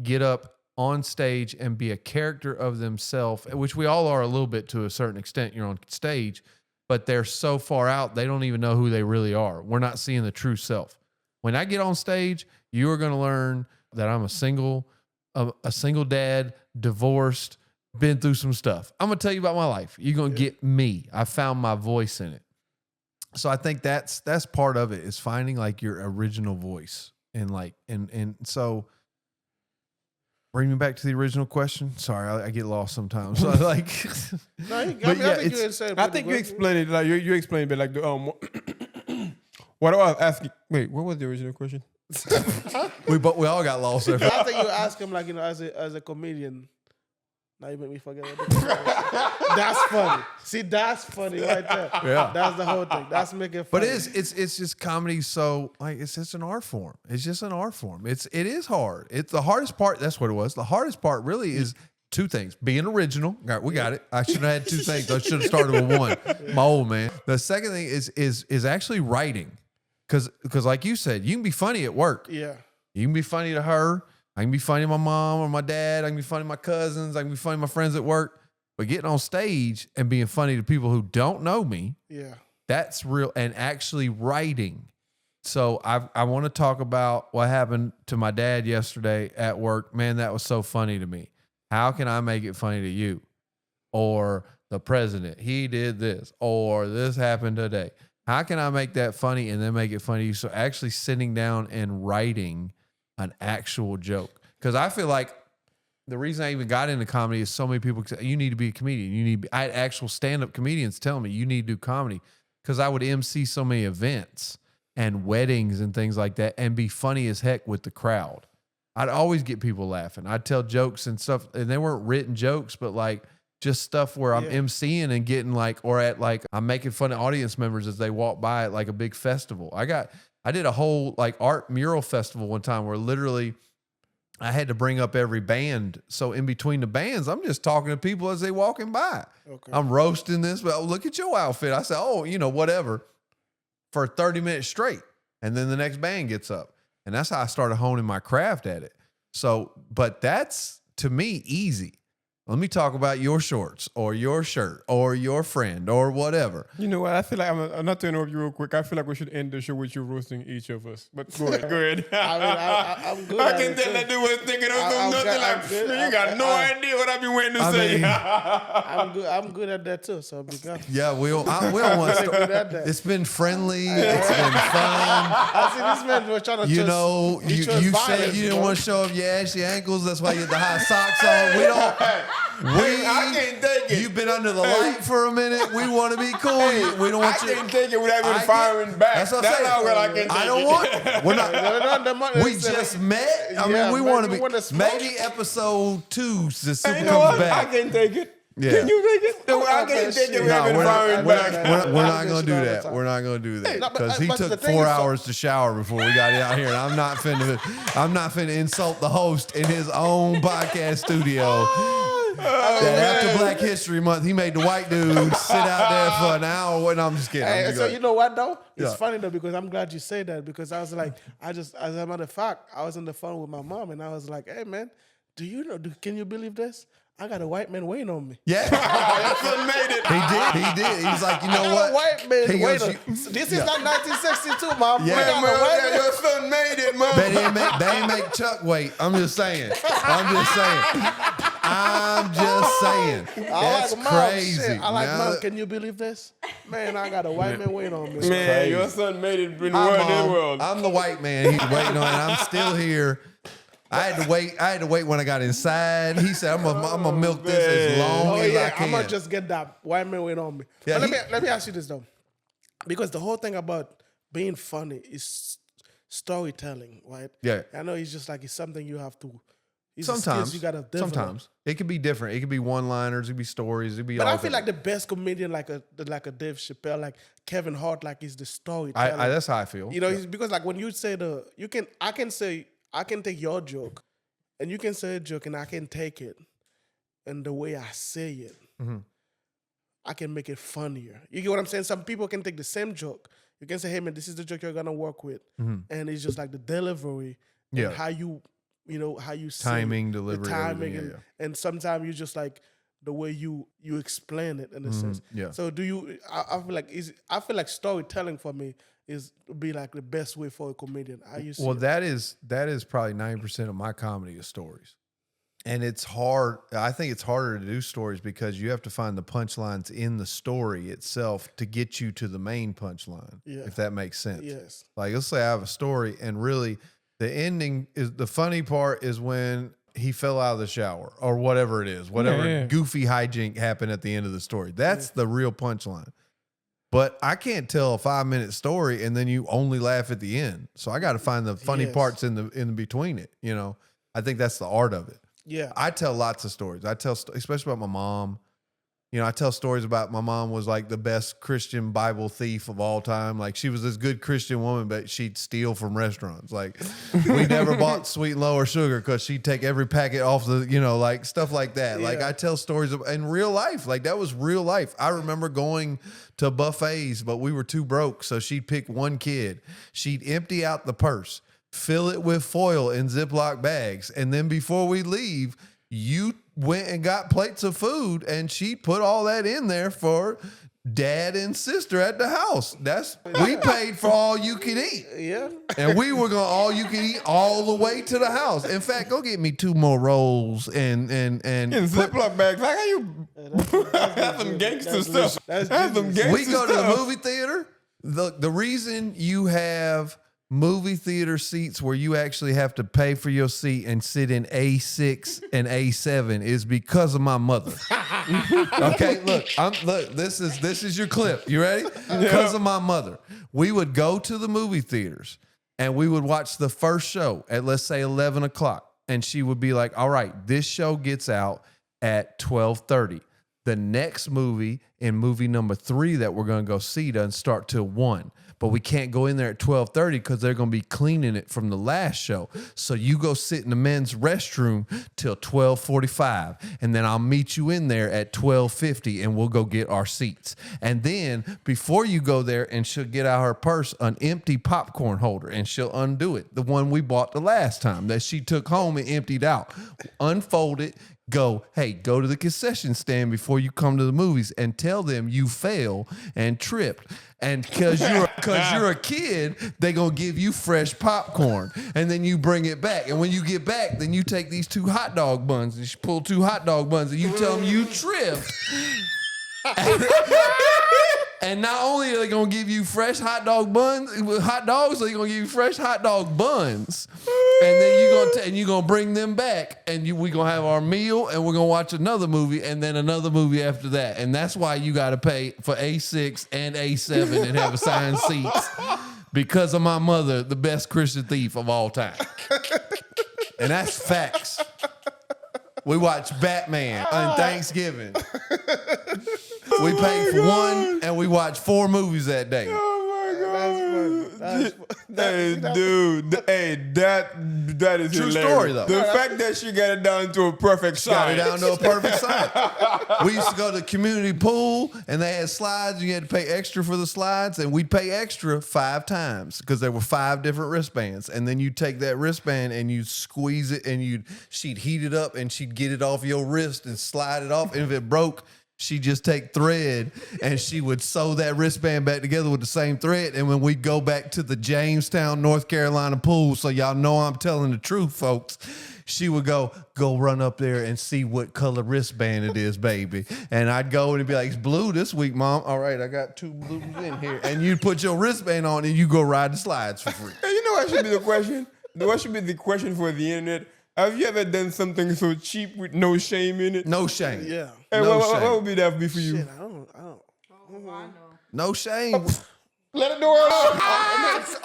get up on stage and be a character of themselves, which we all are a little bit to a certain extent. You're on stage, but they're so far out, they don't even know who they really are. We're not seeing the true self. When I get on stage, you are going to learn that I'm a single dad, divorced, been through some stuff. I'm going to tell you about my life. You're going to get me. I found my voice in it. So I think that's part of it, is finding like your original voice. And so bring me back to the original question. Sorry, I get lost sometimes. So like, No, I But yeah, think you it's- said. I think you explained it like you explained it like the What I was asking? Wait, what was the original question? we all got lost there. I think you ask him like as a comedian. Now you make me forget. That's funny. See, that's funny right there. Yeah. That's the whole thing. That's making fun. But it's just comedy. So like, it's just an art form. It's just an art form. It is hard. It's the hardest part. That's what it was. The hardest part really is two things: being original. All right, we got it. I should have had two things. I should have started with one. My old man. The second thing is actually writing, because like you said, you can be funny at work. Yeah. You can be funny to her. I can be funny to my mom or my dad. I can be funny to my cousins. I can be funny to my friends at work. But getting on stage and being funny to people who don't know me, Yeah. that's real. And actually writing. So I want to talk about what happened to my dad yesterday at work. Man, that was so funny to me. How can I make it funny to you? Or the president, he did this. Or this happened today. How can I make that funny and then make it funny to you? So actually sitting down and writing an actual joke. Because I feel like the reason I even got into comedy is so many people say, you need to be a comedian. I had actual stand-up comedians tell me, you need to do comedy. Because I would MC so many events and weddings and things like that and be funny as heck with the crowd. I'd always get people laughing. I'd tell jokes and stuff, and they weren't written jokes, but like just stuff where I'm MCing and getting like, or at like, I'm making fun of audience members as they walk by at like a big festival. I did a whole like art mural festival one time where literally I had to bring up every band. So in between the bands, I'm just talking to people as they walking by. Okay. I'm roasting this, but look at your outfit. I said, whatever, for 30 minutes straight. And then the next band gets up. And that's how I started honing my craft at it. So, but that's to me, easy. Let me talk about your shorts or your shirt or your friend or whatever. You know what? I feel like I'm not to interrupt you real quick. I feel like we should end the show with you roasting each of us. But go ahead. Go ahead. I'm good. I can tell that dude was thinking of nothing like, you got no idea what I've been waiting to say. I'm good at that too. So be careful. Yeah, we don't want to start. It's been friendly. It's been fun. I see this man was trying to You know, you said you didn't want to show off your ashy ankles. That's why you had the high socks on. We don't. I can't take it. You've been under the light for a minute. We want to be cool. We don't want I you. can't take it without even firing back. That's what I'm saying. how well I can take I don't it. want. We're not. We just met. I mean, we want to be. Maybe episode 2 the Super You know comes what? I back. can take it. Yeah. Can you take it? I can't take it without even firing back. We're not going to do that. We're not going to do that no, but- because he but the took thing 4 is, so- hours to shower before we got out here, and I'm not finna insult the host in his own podcast studio. That after Black History Month, he made the white dude sit out there for an hour. And I'm just kidding. Hey, so you know what though? It's Yeah. funny though because I'm glad you say that because I was like, as a matter of fact, I was on the phone with my mom and I was like, hey man, can you believe this? I got a white man waiting on me. Yeah, Your son made it. he did. He's like, you know I got what? a white man He waiting. goes, This is not 1962, mom. Yeah, We got a Man, white man. your son made it, man. They ain't make Chuck wait. I'm just saying. That's I like Mom. crazy. Shit. I like Now mom. that- Can you believe this? Man, I got a white man waiting on me. Man, your son made it in the Hi, world. Mom. I'm the white man he's waiting on, and I'm still here. I had to wait when I got inside. He said, I'm gonna milk this as long Oh as I yeah, can. I'm gonna just get that white man waiting on me. Yeah, But let me ask you this though, because the whole thing about being funny is storytelling, right? Yeah. I know it's just like it's something you have to. It's Sometimes you gotta develop. sometimes it could be different. It could be one-liners. It could be stories. It could be. But all I feel like different. the best comedian, like a Dave Chappelle, like Kevin Hart, like is the storyteller. That's how I feel. You know, it's because like when you say I can take your joke, and you can say a joke, and I can take it, and the way I say it, Mm-hmm. I can make it funnier. You get what I'm saying? Some people can take the same joke. You can say, "Hey man, this is the joke you're gonna work with," and it's just like the delivery, and Yeah. how you how you say Timing, it, delivery, the timing, everything, and, yeah. and sometimes you just like the way you explain it in a sense. yeah. So do you? I feel like storytelling for me is be like the best way for a comedian. How you see Well, it? that is probably 90% of my comedy is stories. And it's hard. I think it's harder to do stories because you have to find the punchlines in the story itself to get you to the main punchline. Yeah. If that makes sense. Yes. Like, let's say I have a story and really the ending is the funny part is when he fell out of the shower or whatever it is, whatever goofy hijink happened at the end of the story. That's the real punchline. But I can't tell a 5-minute story and then you only laugh at the end. So I got to find the funny Yes. parts in between it. You know, I think that's the art of it. Yeah. I tell lots of stories. I tell, especially about my mom. You know, I tell stories about my mom was like the best Christian Bible thief of all time. Like she was this good Christian woman, but she'd steal from restaurants. Like we never bought sweet and low or sugar because she'd take every packet off the, you know, like stuff like that. Like Yeah. I tell stories of, in real life. Like that was real life. I remember going to buffets, but we were too broke. So she'd pick one kid. She'd empty out the purse, fill it with foil in Ziploc bags. And then before we leave, you went and got plates of food and she put all that in there for dad and sister at the house. We paid for all you can eat. Yeah. And we were going all you can eat all the way to the house. In fact, go get me 2 more rolls and In Ziploc bags. Like how you have some gangster stuff. That's Have some genius. gangster we go to the stuff. movie theater. The reason you have movie theater seats where you actually have to pay for your seat and sit in A6 and A7 is because of my mother. Okay, look, this is your clip. You ready? Because of my mother. We would go to the movie theaters and we would watch the first show at, let's say, 11 o'clock. And she would be like, all right, this show gets out at 12:30. The next movie in movie number 3 that we're going to go see doesn't start till 1. but we can't go in there at 12:30 because they're going to be cleaning it from the last show. So you go sit in the men's restroom till 12:45, and then I'll meet you in there at 12:50, and we'll go get our seats. And then before you go there, and she'll get out her purse an empty popcorn holder, and she'll undo it, the one we bought the last time that she took home and emptied out. Unfold it. Go to the concession stand before you come to the movies and tell them you fell and tripped. And because you're a kid, they going to give you fresh popcorn. And then you bring it back. And when you get back, then you take these 2 hot dog buns and you pull 2 hot dog buns and you tell them you tripped. And not only are they going to give you fresh hot dogs, they're going to give you fresh hot dog buns. And then you're going to bring them back, and we're going to have our meal, and we're going to watch another movie, and then another movie after that. And that's why you got to pay for A6 and A7 and have assigned seats, because of my mother, the best Christian thief of all time. And that's facts. We watched Batman on Thanksgiving. We paid for one, and we watched 4 movies that day. That is true hilarious. story, though. The fact that she got it down to a perfect Got it science. down to a perfect science. We used to go to the community pool, and they had slides. You had to pay extra for the slides, and we'd pay extra 5 times because there were 5 different wristbands. And then you take that wristband and you squeeze it, and she'd heat it up, and she'd get it off your wrist and slide it off. And if it broke, she'd just take thread and she would sew that wristband back together with the same thread. And when we go back to the Jamestown, North Carolina pool, so y'all know I'm telling the truth, folks, she would go run up there and see what color wristband it is, baby. And I'd go and it'd be like, it's blue this week, Mom. All right, I got 2 blues in here. And you'd put your wristband on and you go ride the slides for free. Hey, you know what should be the question? What should be the question for the internet? Have you ever done something so cheap with no shame in it? No shame. Yeah. Hey, No what shame. would be that be for you? Shit, I don't. Oh, I know. No shame. Let it do it.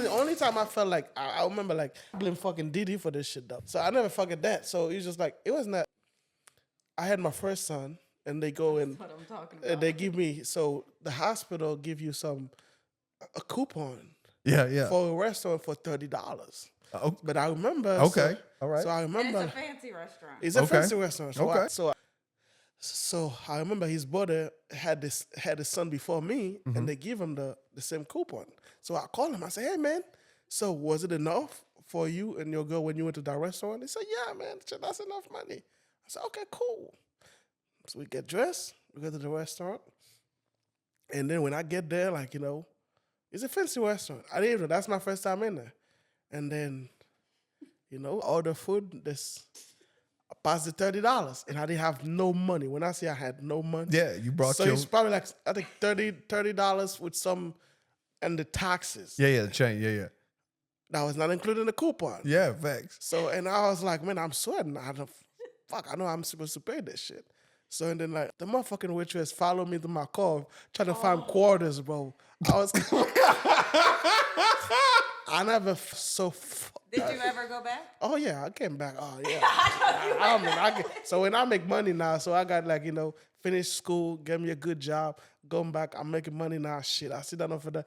The only time I felt like I remember like blame fucking Didi for this shit though. So I never fucking that. So it was just like it wasn't that. I had my first son, and they go and What I'm talking about. they give me the hospital give you a coupon Yeah. for a restaurant for $30. Oh, But I remember. okay. All right. So I And remember it's a fancy restaurant. it's a Okay. fancy restaurant. So Okay. So I remember his brother had his son before me, and they give him the same coupon. So I called him. I said, "Hey man, so was it enough for you and your girl when you went to that restaurant?" He said, "Yeah, man, that's enough money." I said, "Okay, cool." So we get dressed, we go to the restaurant, and then when I get there, it's a fancy restaurant. I didn't even. That's my first time in there, and then, order food. I passed the $30, and I didn't have no money. When I say I had no money, Yeah, you brought so your... it's probably like I think $30 with some and the taxes. Yeah, the chain. Yeah. That was not including the coupon. Yeah, facts. So and I was like, man, I'm sweating. I know I'm supposed to pay this shit. So and then the motherfucking waitress followed me to my car trying to find quarters, bro. I was I never Did you ever go back? Oh yeah, I came back. Oh yeah. So when I make money now, so I got finish school, get me a good job, going back, I'm making money now. Shit, I sit down for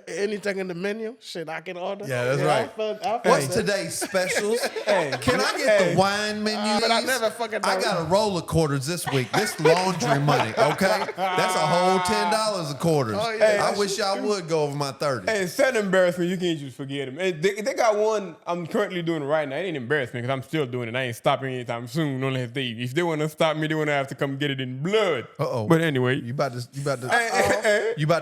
anything in the menu. Shit, I can order. Yeah, that's right. I felt What's that. today's specials? Can I get the wine menu? But I never fucking I got a roll of quarters this week. This laundry money, okay? That's a whole $10 of quarters. Oh, yeah. I wish y'all would go over my 30. Hey, it's that embarrassment. You can't just forget them. And they got one I'm currently doing right now. It ain't embarrassment because I'm still doing it. I ain't stopping anytime soon unless if they want to stop me, they want to have to come get it in blood. Uh-oh. But anyway. You about to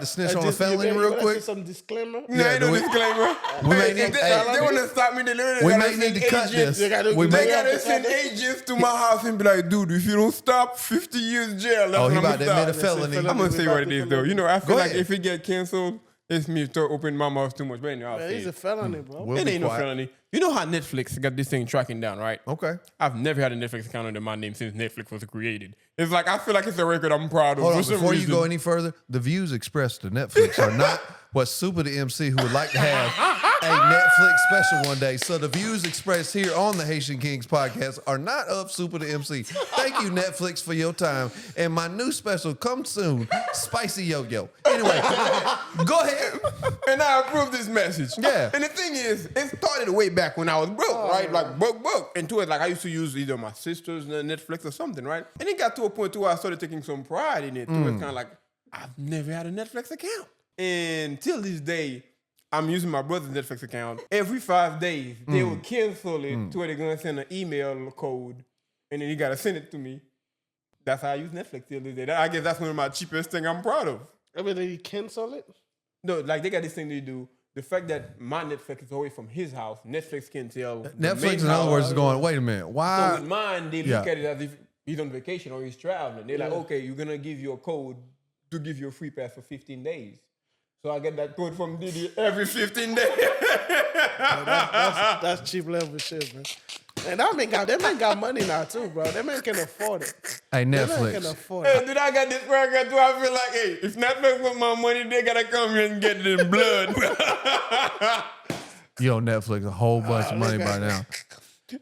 snitch on a felony You real better quick? say some disclaimer. No, ain't no disclaimer. We may If need- they, hey, they want to stop me, they literally We gotta may need send to cut agents. this. We They may gotta send agents to my house and be like, dude, if you don't stop, 50 years jail. That's Oh, when he I'm about to gonna admit a stop. felony. I'm gonna say what it is though. You know, I feel Go like ahead. if it get canceled, it's me to open my mouth too much. But anyway, I'll Man, say he's it. a felony, bro. We'll It be ain't no quiet. felony. You know how Netflix got this thing tracking down, right? Okay. I've never had a Netflix account under my name since Netflix was created. It's like I feel like it's a record I'm proud of. Hold For on, some before you reason. go any further, the views expressed to Netflix are not what Supa The MC, who would like to have Netflix special one day. So the views expressed here on the Haitian Kings podcast are not of Supa The MC. Thank you, Netflix, for your time. And my new special comes soon, Spicy Yo-Yo. Anyway, go ahead. And I approve this message. Yeah. And the thing is, it started way back when I was broke, right? Like broke. And to it, like I used to use either my sister's Netflix or something, right? And it got to a point too where I started taking some pride in it. To it's kind of like, I've never had a Netflix account. And till this day, I'm using my brother's Netflix account. Every 5 days, they will cancel it to where they're going to send an email code. And then you got to send it to me. That's how I use Netflix till this day. I guess that's one of my cheapest things I'm proud of. I mean, did he cancel it? No, like they got this thing they do. The fact that my Netflix is away from his house, Netflix can tell. Netflix, in other words, is going, wait a minute, why? So with mine, they look at it as if he's on vacation or he's traveling. They're like, okay, you're going to give you a code to give you a free pass for 15 days. So I get that code from Diddy every 15 days. That's cheap level shit, man. And that man got money now too, bro. That man can afford it. Hey, That man Netflix. can afford Hey, it. dude, I got this program too. I feel like, hey, if Netflix want my money, they got to come here and get it in blood. You owe Netflix a whole bunch of money by now.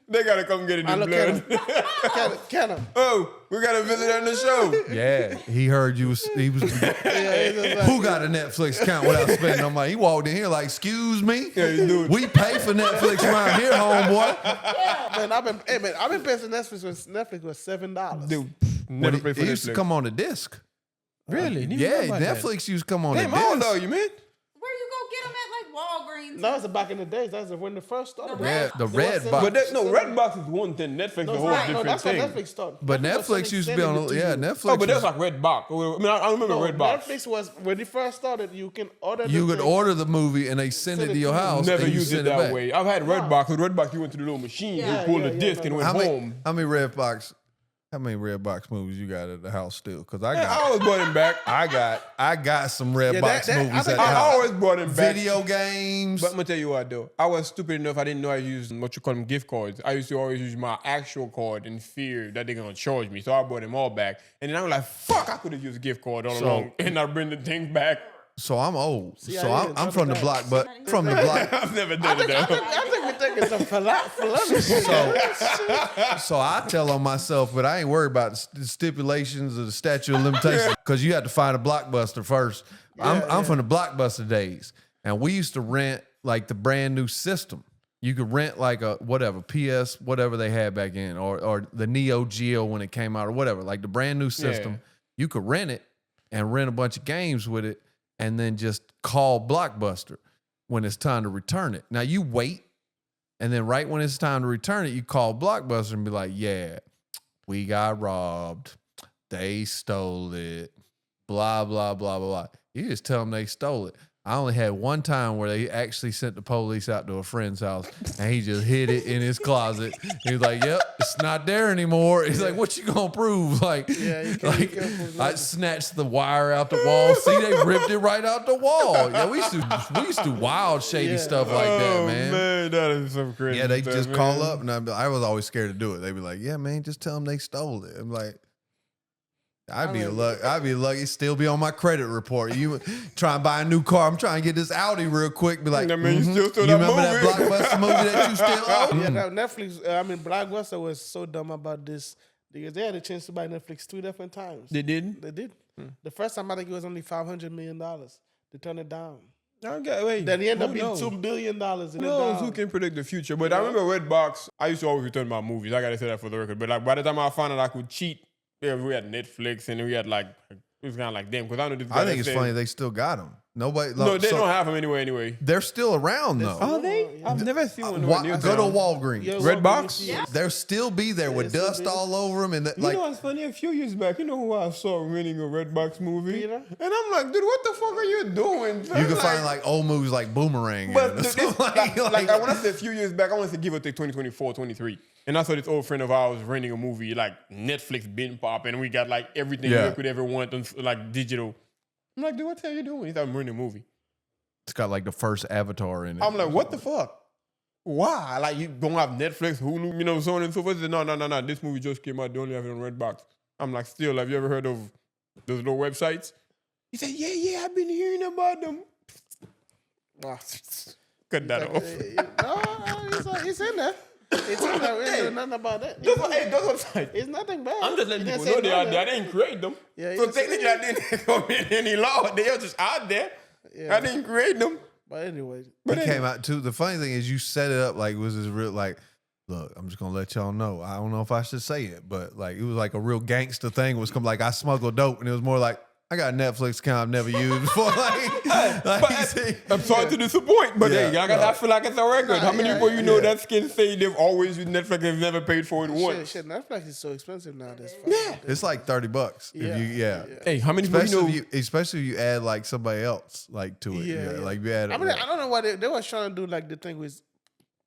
They got to come get it I in look blood. at him. Can him. Oh, we got a visitor on the show. Yeah, he heard you. He was. Yeah, he's just like, Who got a Netflix account without spending no money? He walked in here like, excuse me? Yeah, you do it. We pay for Netflix around here, homeboy. man, I've been paying for Netflix when Netflix was $7. Dude, What, never pay it for used to Netflix. come on the disc. Really? Yeah, Netflix used to come on Damn, the how old disc. are you, man? Where you go get them at like Walgreens? That was back in the days. That was when it first started. Yeah, the It red was box. But Redbox is one thing. Netflix is a whole different that's thing. how Netflix started. But Netflix used to be on. Netflix. Oh, but that's was- like Redbox. I mean, I remember Redbox. Netflix was when it first started. You can order. you the could thing. order the movie and they send it to your house. Never and you used it send that back. way. I've had Redbox. With Redbox, you went to the little machine, you pulled the disc and went home. How many Redbox? How many Redbox movies you got at the house still? Because I I got, always brought him back. I got some Redbox that- movies I at the think I house. always brought him back. Video games. But I'm gonna tell you what though, I was stupid enough. I didn't know I used what you call them gift cards. I used to always use my actual card in fear that they're gonna charge me. So I brought them all back, and then I was like, "Fuck! I could have used gift card all along," and I bring the thing back. So I'm old. See, So I I'm didn't from the know block, that. but from the block. I've never done it though. I think we're taking some philosophy. So I tell on myself, but I ain't worried about the stipulations or the statute of limitations because you have to find a Blockbuster first. I'm from the Blockbuster days, and we used to rent like the brand new system. You could rent like a whatever PS, whatever they had back in, or the Neo Geo when it came out, or whatever, like the brand new system. Yeah. You could rent it and rent a bunch of games with it, and then just call Blockbuster when it's time to return it. Now you wait. And then right when it's time to return it, you call Blockbuster and be like, yeah, we got robbed. They stole it. Blah, blah, blah, blah, blah. You just tell them they stole it. I only had one time where they actually sent the police out to a friend's house and he just hid it in his closet. He was like, yep, it's not there anymore. He's like, what you gonna prove? Like, you can't prove I nothing. snatched the wire out the wall. See, they ripped it right out the wall. Yeah, we used to do wild, shady stuff like that, man. That is some crazy. Yeah, they stuff, just man. call up, and I was always scared to do it. They'd be like, "Yeah, man, just tell them they stole it." I'm like, I'd be lucky, still be on my credit report. You try and buy a new car? I'm trying to get this Audi real quick. Be like, I mean, you still stole you that remember that movie." Blockbuster movie that you still owe? Yeah, now Netflix. Blockbuster was so dumb about this because they had a chance to buy Netflix 2 different times. They didn't. They did. The first time I think it was only $500 million. They turned it down. Okay, wait. Then he ended up Who being knows? $2 billion. Who knows? Who can predict the future? But I remember Redbox. I used to always return my movies. I gotta say that for the record. But like by the time I found out I could cheat, yeah, we had Netflix and we had like it was kind of like them because I know this. I think it's funny they still got them. Nobody. No, they don't have them anyway. They're still around though. Are they? I've never seen one. Go to Walgreens. Yeah, Redbox? Yeah. They'll still be there with still dust be there. all over them, and You know what's funny? A few years back, you know who I saw renting a Redbox movie? Peter? And I'm like, dude, what the fuck are you doing? you can find like old movies like Boomerang. But in it or this, something like when I say a few years back, I want to give or take 2024, 23. And I saw this old friend of ours renting a movie, like Netflix bin pop, and we got like everything Yeah. you could ever want, on, like digital. I'm like, dude, what the hell you doing? He's like, I'm renting a movie. It's got like the first Avatar in it. I'm like, what the fuck? Why? Like, you don't have Netflix, Hulu, you know, so on and so forth. He said, no. This movie just came out. They only have it on Redbox. I'm like, still, have you ever heard of those little websites? He said, yeah, I've been hearing about them. Cut that off. No, it's in there. It's in there. We ain't doing nothing about that. That's what I'm saying. It's nothing bad. I'm just letting He people didn't know say they no out there. I there. didn't create them. Yeah, he So didn't say technically, I didn't commit any law. They were just out there. Yeah. I didn't create them. But anyway, It came out too. The funny thing is, you set it up like it was this real like. Look, I'm just gonna let y'all know. I don't know if I should say it, but like it was like a real gangster thing. It was come like I smuggled dope, and it was more like I got a Netflix account I've never used before. I'm sorry to disappoint, but Yeah, hey, I feel like it's a record. How many people you know that can say they've always used Netflix and never paid for it once? shit, Netflix is so expensive nowadays. Yeah. It's like $30. Yeah. Hey, how many people you know? Especially if you add like somebody else like to it. Yeah, Yeah, yeah. like you add. I mean, I don't know why they were trying to do like the thing with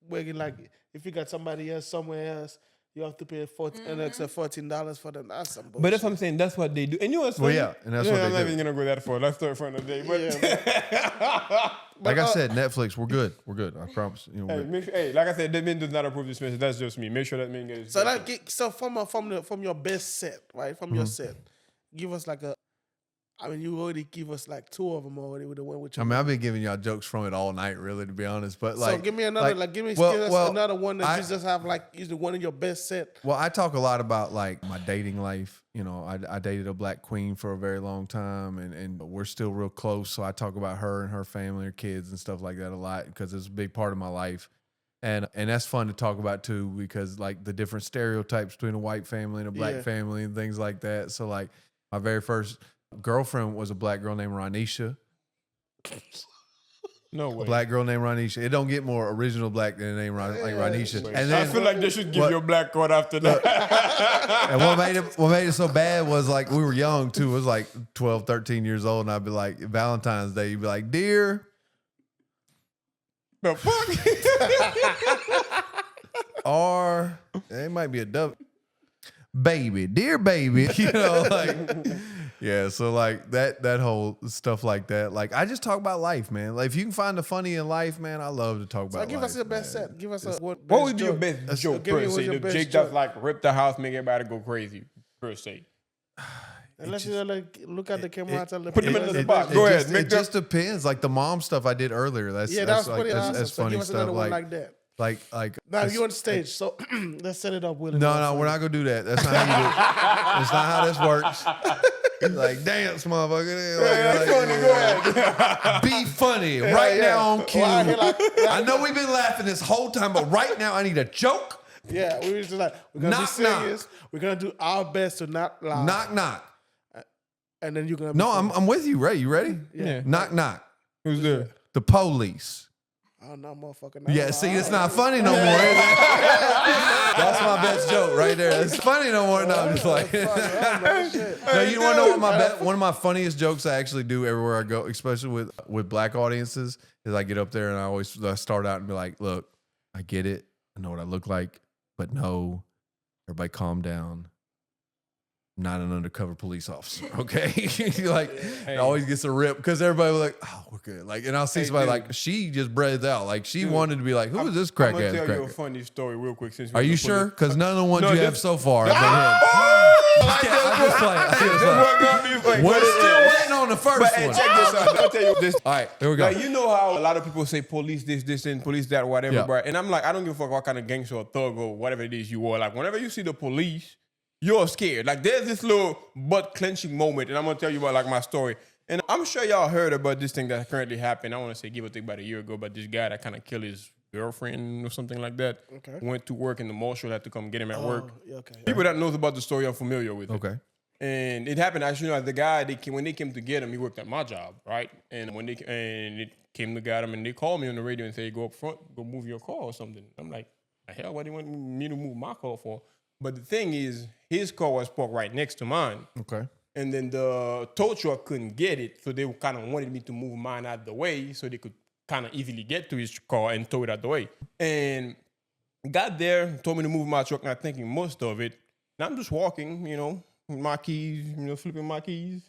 where you like if you got somebody else somewhere else, you have to pay an extra $14 for them. That's some bullshit. But that's what I'm saying. That's what they do. And you know what's Well, funny? yeah, and that's what I'm they not do. even gonna go that far. Let's start for another day. But Like I said, Netflix, we're good. We're good. I promise. You know, hey, we're good. make sure, hey, like I said, that man does not approve this message. That's just me. Make sure that man gets. So from your best set, right? From your set, give us like a. I mean, you already give us like two of them already with the one with I your. mean, I've been giving y'all jokes from it all night, really, to be honest. But like, so give me another, give us another one that you just have like is the one in your best set. Well, I talk a lot about like my dating life. You know, I dated a black queen for a very long time, and we're still real close. So I talk about her and her family, her kids, and stuff like that a lot because it's a big part of my life. And that's fun to talk about too because like the different stereotypes between a white family and a black family and things like that. So like my very first girlfriend was a black girl named Ronisha. No way. A black girl named Ronisha. It don't get more original black than a name like Ronisha. And then I feel like they should give you a black card after that. and what made it so bad was like we were young too. It was like 12, 13 years old, and I'd be like Valentine's Day, you'd be like, dear, The fuck? or it might be a dub, baby, dear baby, you know, like yeah. So like that whole stuff like that. Like I just talk about life, man. Like if you can find the funny in life, man, I love to talk about. So give life, us your best man. set. Give us What would be your best joke give me per what's se? your The best Jake joke. that's like rip the house, make everybody go crazy per se. Unless you like look at the camera and tell them. Put them in the spot. Go ahead. It just depends. Like the mom stuff I did earlier. That's that's like, pretty awesome. that's So funny give us stuff. another one like that. Like Now it's- you're on stage, so let's set it up, Willie. No, we're not gonna do that. That's not how you do it. That's not how this works. Like dance, motherfucker. Go ahead. Be funny right now on cue. Well, I hear I know we've been laughing this whole time, but right now I need a joke. Yeah, we were just like we're gonna be Knock, serious. We're gonna do our best to not laugh. Knock knock. And then you're gonna. Be No, funny. I'm with you, Ray. You ready? Yeah. Knock knock. Who's there? The police. Oh no, motherfucker. Yeah, see, it's not funny no more. Is it? That's my best joke right there. It's funny no more. No, I'm just like. No, you want to know what one of my funniest jokes I actually do everywhere I go, especially with black audiences, is I get up there and I start out and be like, "Look, I get it. I know what I look like, but no, everybody, calm down. I'm not an undercover police officer, okay?" Like, it always gets a rip because everybody was like, "Oh, we're good." Like, and I'll see somebody dude. like she just breathes out, like she wanted to be like, "Who is this I'm crack gonna ass tell you a cracker?" funny story real quick. Since Are you sure? Because none of the ones No, you this- have so far have been him. I'm just playing. We're still waiting on the first But hey, one. check this out. I'll tell you this. All right, here we go. Like, you know how a lot of people say police this, and police that, whatever, Yeah. bro. And I'm like, I don't give a fuck what kind of gangster or thug or whatever it is you are. Like, whenever you see the police, you're scared. Like, there's this little butt clenching moment, and I'm gonna tell you about like my story. And I'm sure y'all heard about this thing that currently happened. I want to say give or take about a year ago, but this guy that kind of killed his girlfriend or something like that. Okay. Went to work, and the marshal had to come get him at work. Yeah, okay. People that knows about the story are familiar with it. Okay. And it happened actually. The guy when they came to get him, he worked at my job, right? And when it came to get him, and they called me on the radio and said, "Go up front, go move your car or something." I'm like, "The hell, what do you want me to move my car for?" But the thing is, his car was parked right next to mine, Okay. and then the tow truck couldn't get it, so they kind of wanted me to move mine out the way so they could kind of easily get to his car and tow it out the way. And got there, told me to move my truck, not thinking most of it. And I'm just walking, with my keys, flipping my keys.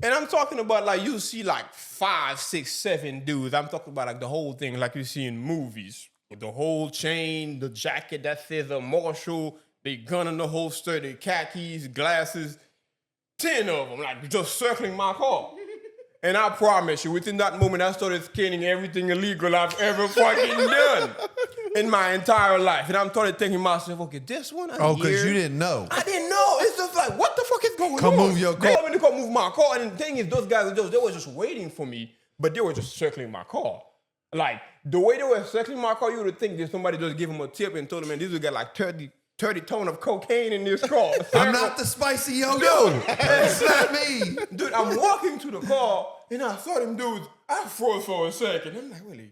And I'm talking about like you see like 5, 6, 7 dudes. I'm talking about like the whole thing like you see in movies. With the whole chain, the jacket that says a marshal, they gun in the holster, they khakis, glasses. 10 of them, like just circling my car. And I promise you, within that moment, I started scanning everything illegal I've ever fucking done in my entire life. And I started thinking to myself, okay, this one. Because you didn't know. I didn't know. It's just like, what the fuck is going on? Come move your car. They told me to come move my car. And the thing is, those guys, they were just waiting for me, but they were just circling my car. Like, the way they were circling my car, you would think that somebody just gave them a tip and told them, man, this would get like 30 ton of cocaine in this car. I'm not the spicy yo-yo. That's not me. Dude, I'm walking to the car, and I saw them dudes. I froze for a second. I'm like, really?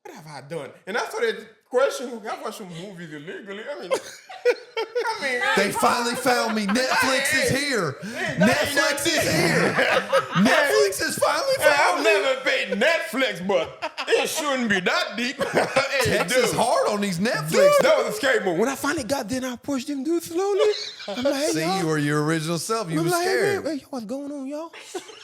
What have I done? And I started questioning, I watched some movies illegally. I mean, They finally found me. Netflix is here. Netflix is here. Netflix is finally I've found me. never paid Netflix, but it shouldn't be that deep. Hey, Texas dude. hard on these Netflix. Dude, that was a scary moment. When I finally got there and I pushed them dudes slowly, I'm like, hey, See, y'all. you were your original self. You I'm were like, scared. Hey, what's going on, y'all?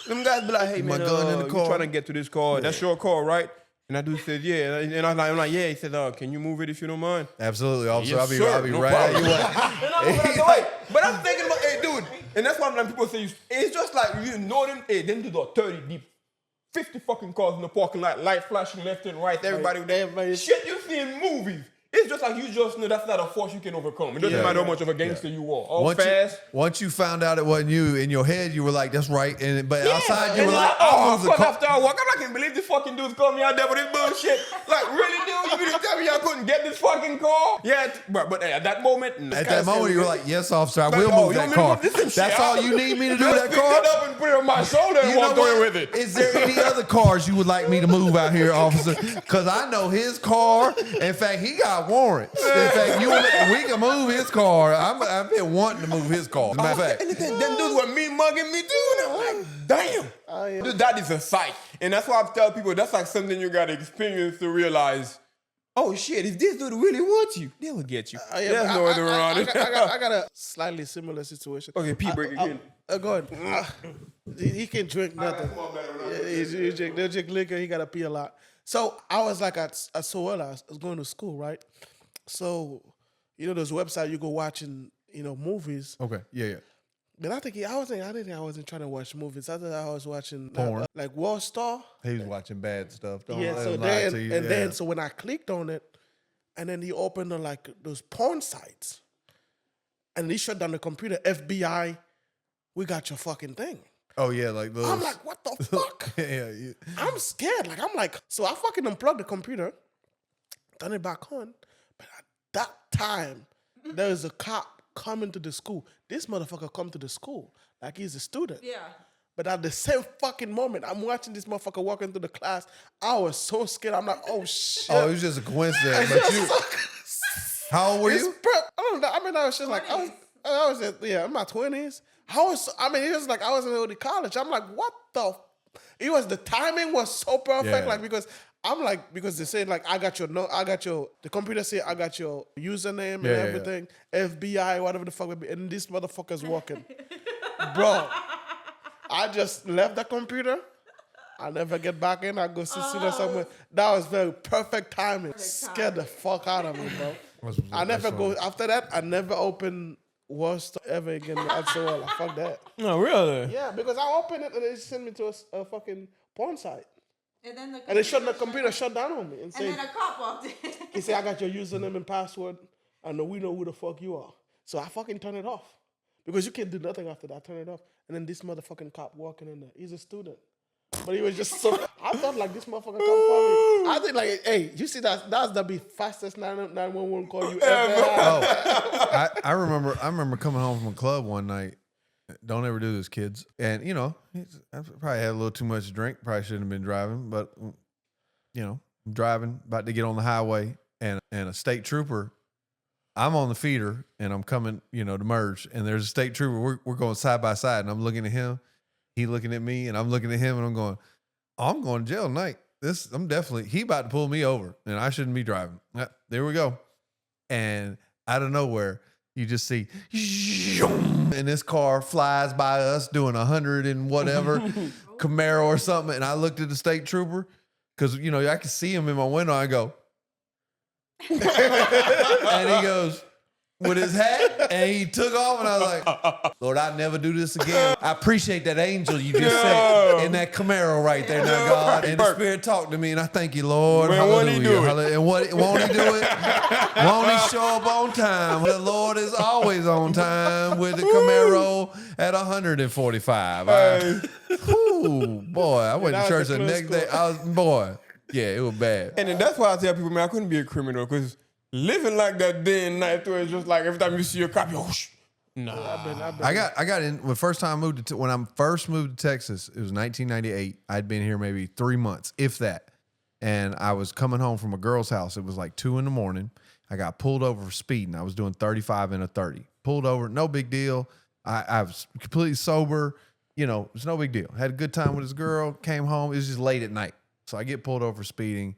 Them guys be like, hey, My man, gun in the you car. trying to get to this car. That's your car, right? And that dude said, yeah. And I'm like, yeah. He said, can you move it if you don't mind? Absolutely, officer. Yes, I'll be sir. right No at problem. you. And I'm like, but I'm thinking about, hey, dude. And that's why when people say, it's just like, you know them, hey, them dudes are 30 deep. 50 fucking cars in the parking lot, light flashing left and right, everybody. Shit you see in movies. It's just like you just know that's not a force you can overcome. It doesn't matter how much of a gangster you are. All fast. Once you found out it wasn't you, in your head you were like, "That's right," but outside you And were like, "Oh, "Oh, fuck!" After I walk, I'm not gonna believe this fucking dude's called me out there for this bullshit. Like, really, dude? You gonna tell me I couldn't get this fucking car? Yeah, but at that moment, At that moment, you were like, "Yes, officer, I will oh, move you that want me to car." move this and That's shit? all you need me to do Just that picked car. it up and put it on my shoulder and You know walked away what? with it. Is there any other cars you would like me to move out here, officer? Because I know his car. In fact, he got warrants. In fact, we can move his car. I've been wanting to move his car. As a matter of fact. And them dudes were mean mugging me too. And I'm like, damn. Dude, that is a sight. And that's why I tell people that's like something you gotta experience to realize, oh shit, if this dude really wants you, they will get you. There's no other around it. I got a slightly similar situation. Okay, Pete, break again. Go ahead. He can drink nothing. He drink liquor. He got to pee a lot. So I was like at Soella. I was going to school, right? So, those websites you go watching, movies. Okay, yeah. But I didn't think I wasn't trying to watch movies. I thought I was watching Porn. like Wall Star. He was watching bad stuff. Don't Yeah, let so him lie then to you. and Yeah. then so when I clicked on it, and then he opened those porn sites, and he shut down the computer. FBI, we got your fucking thing. Oh yeah, like those. I'm like, what the fuck? yeah. I'm scared. So I fucking unplugged the computer, turn it back on. But at that time, there was a cop coming to the school. This motherfucker come to the school like he's a student. Yeah. But at the same fucking moment, I'm watching this motherfucker walk into the class. I was so scared. I'm like, oh shit. Oh, it was just a coincidence. But you, how old were you? I don't know. I mean, I was just like, I was in my 20s. It was like I was in early college. I'm like, what the? The timing was so perfect. Yeah. Because they say like, the computer say I got your username and everything. FBI, whatever the fuck, and this motherfucker's walking. Bro, I just left the computer. I never get back in. I go sit there somewhere. That was very perfect timing. Scared the fuck out of me, bro. I never go after that. I never open Worst ever again at Soella. Fuck that. No, really? Yeah, because I opened it and they sent me to a fucking porn site. And then The computer shut down on me and And said, then a cop walked in. he said, I got your username and password. I know we know who the fuck you are. So I fucking turn it off. Because you can't do nothing after that. I turn it off. And then this motherfucking cop walking in there. He's a student. But he was just so... I thought like this motherfucker come for me. I think like, hey, you see that's the fastest 911 call you ever had. Oh, I remember coming home from a club one night. Don't ever do this, kids. And I probably had a little too much to drink. Probably shouldn't have been driving, but I'm driving, about to get on the highway, and a state trooper. I'm on the feeder and I'm coming, to merge. And there's a state trooper. We're going side by side, and I'm looking at him. He looking at me, and I'm looking at him, and I'm going, I'm going to jail tonight. He about to pull me over, and I shouldn't be driving. There we go. And out of nowhere, you just see, and this car flies by us doing 100 and whatever, Camaro or something. And I looked at the state trooper because, I could see him in my window. I go, and he goes, with his hat, and he took off, and I was like, Lord, I'll never do this again. I appreciate that angel you just said in that Camaro right there, now, God. And the Spirit talked to me, and I thank you, Lord. Man, Hallelujah. won't he do it? Hallelujah. And won't he do it? Won't he show up on time? The Lord is always on time with the Camaro at 145. Whew, boy, I went to church the next day. Yeah, it was bad. And then that's why I tell people, man, I couldn't be a criminal because living like that day and night, where it's just like every time you see a cop, you whoosh. Nah. I got in the first time I moved when I first moved to Texas. It was 1998. I'd been here maybe 3 months, if that. And I was coming home from a girl's house. It was like 2 a.m. I got pulled over for speeding. I was doing 35 and a 30. Pulled over, no big deal. I was completely sober. You know, it was no big deal. Had a good time with this girl. Came home. It was just late at night. So I get pulled over for speeding.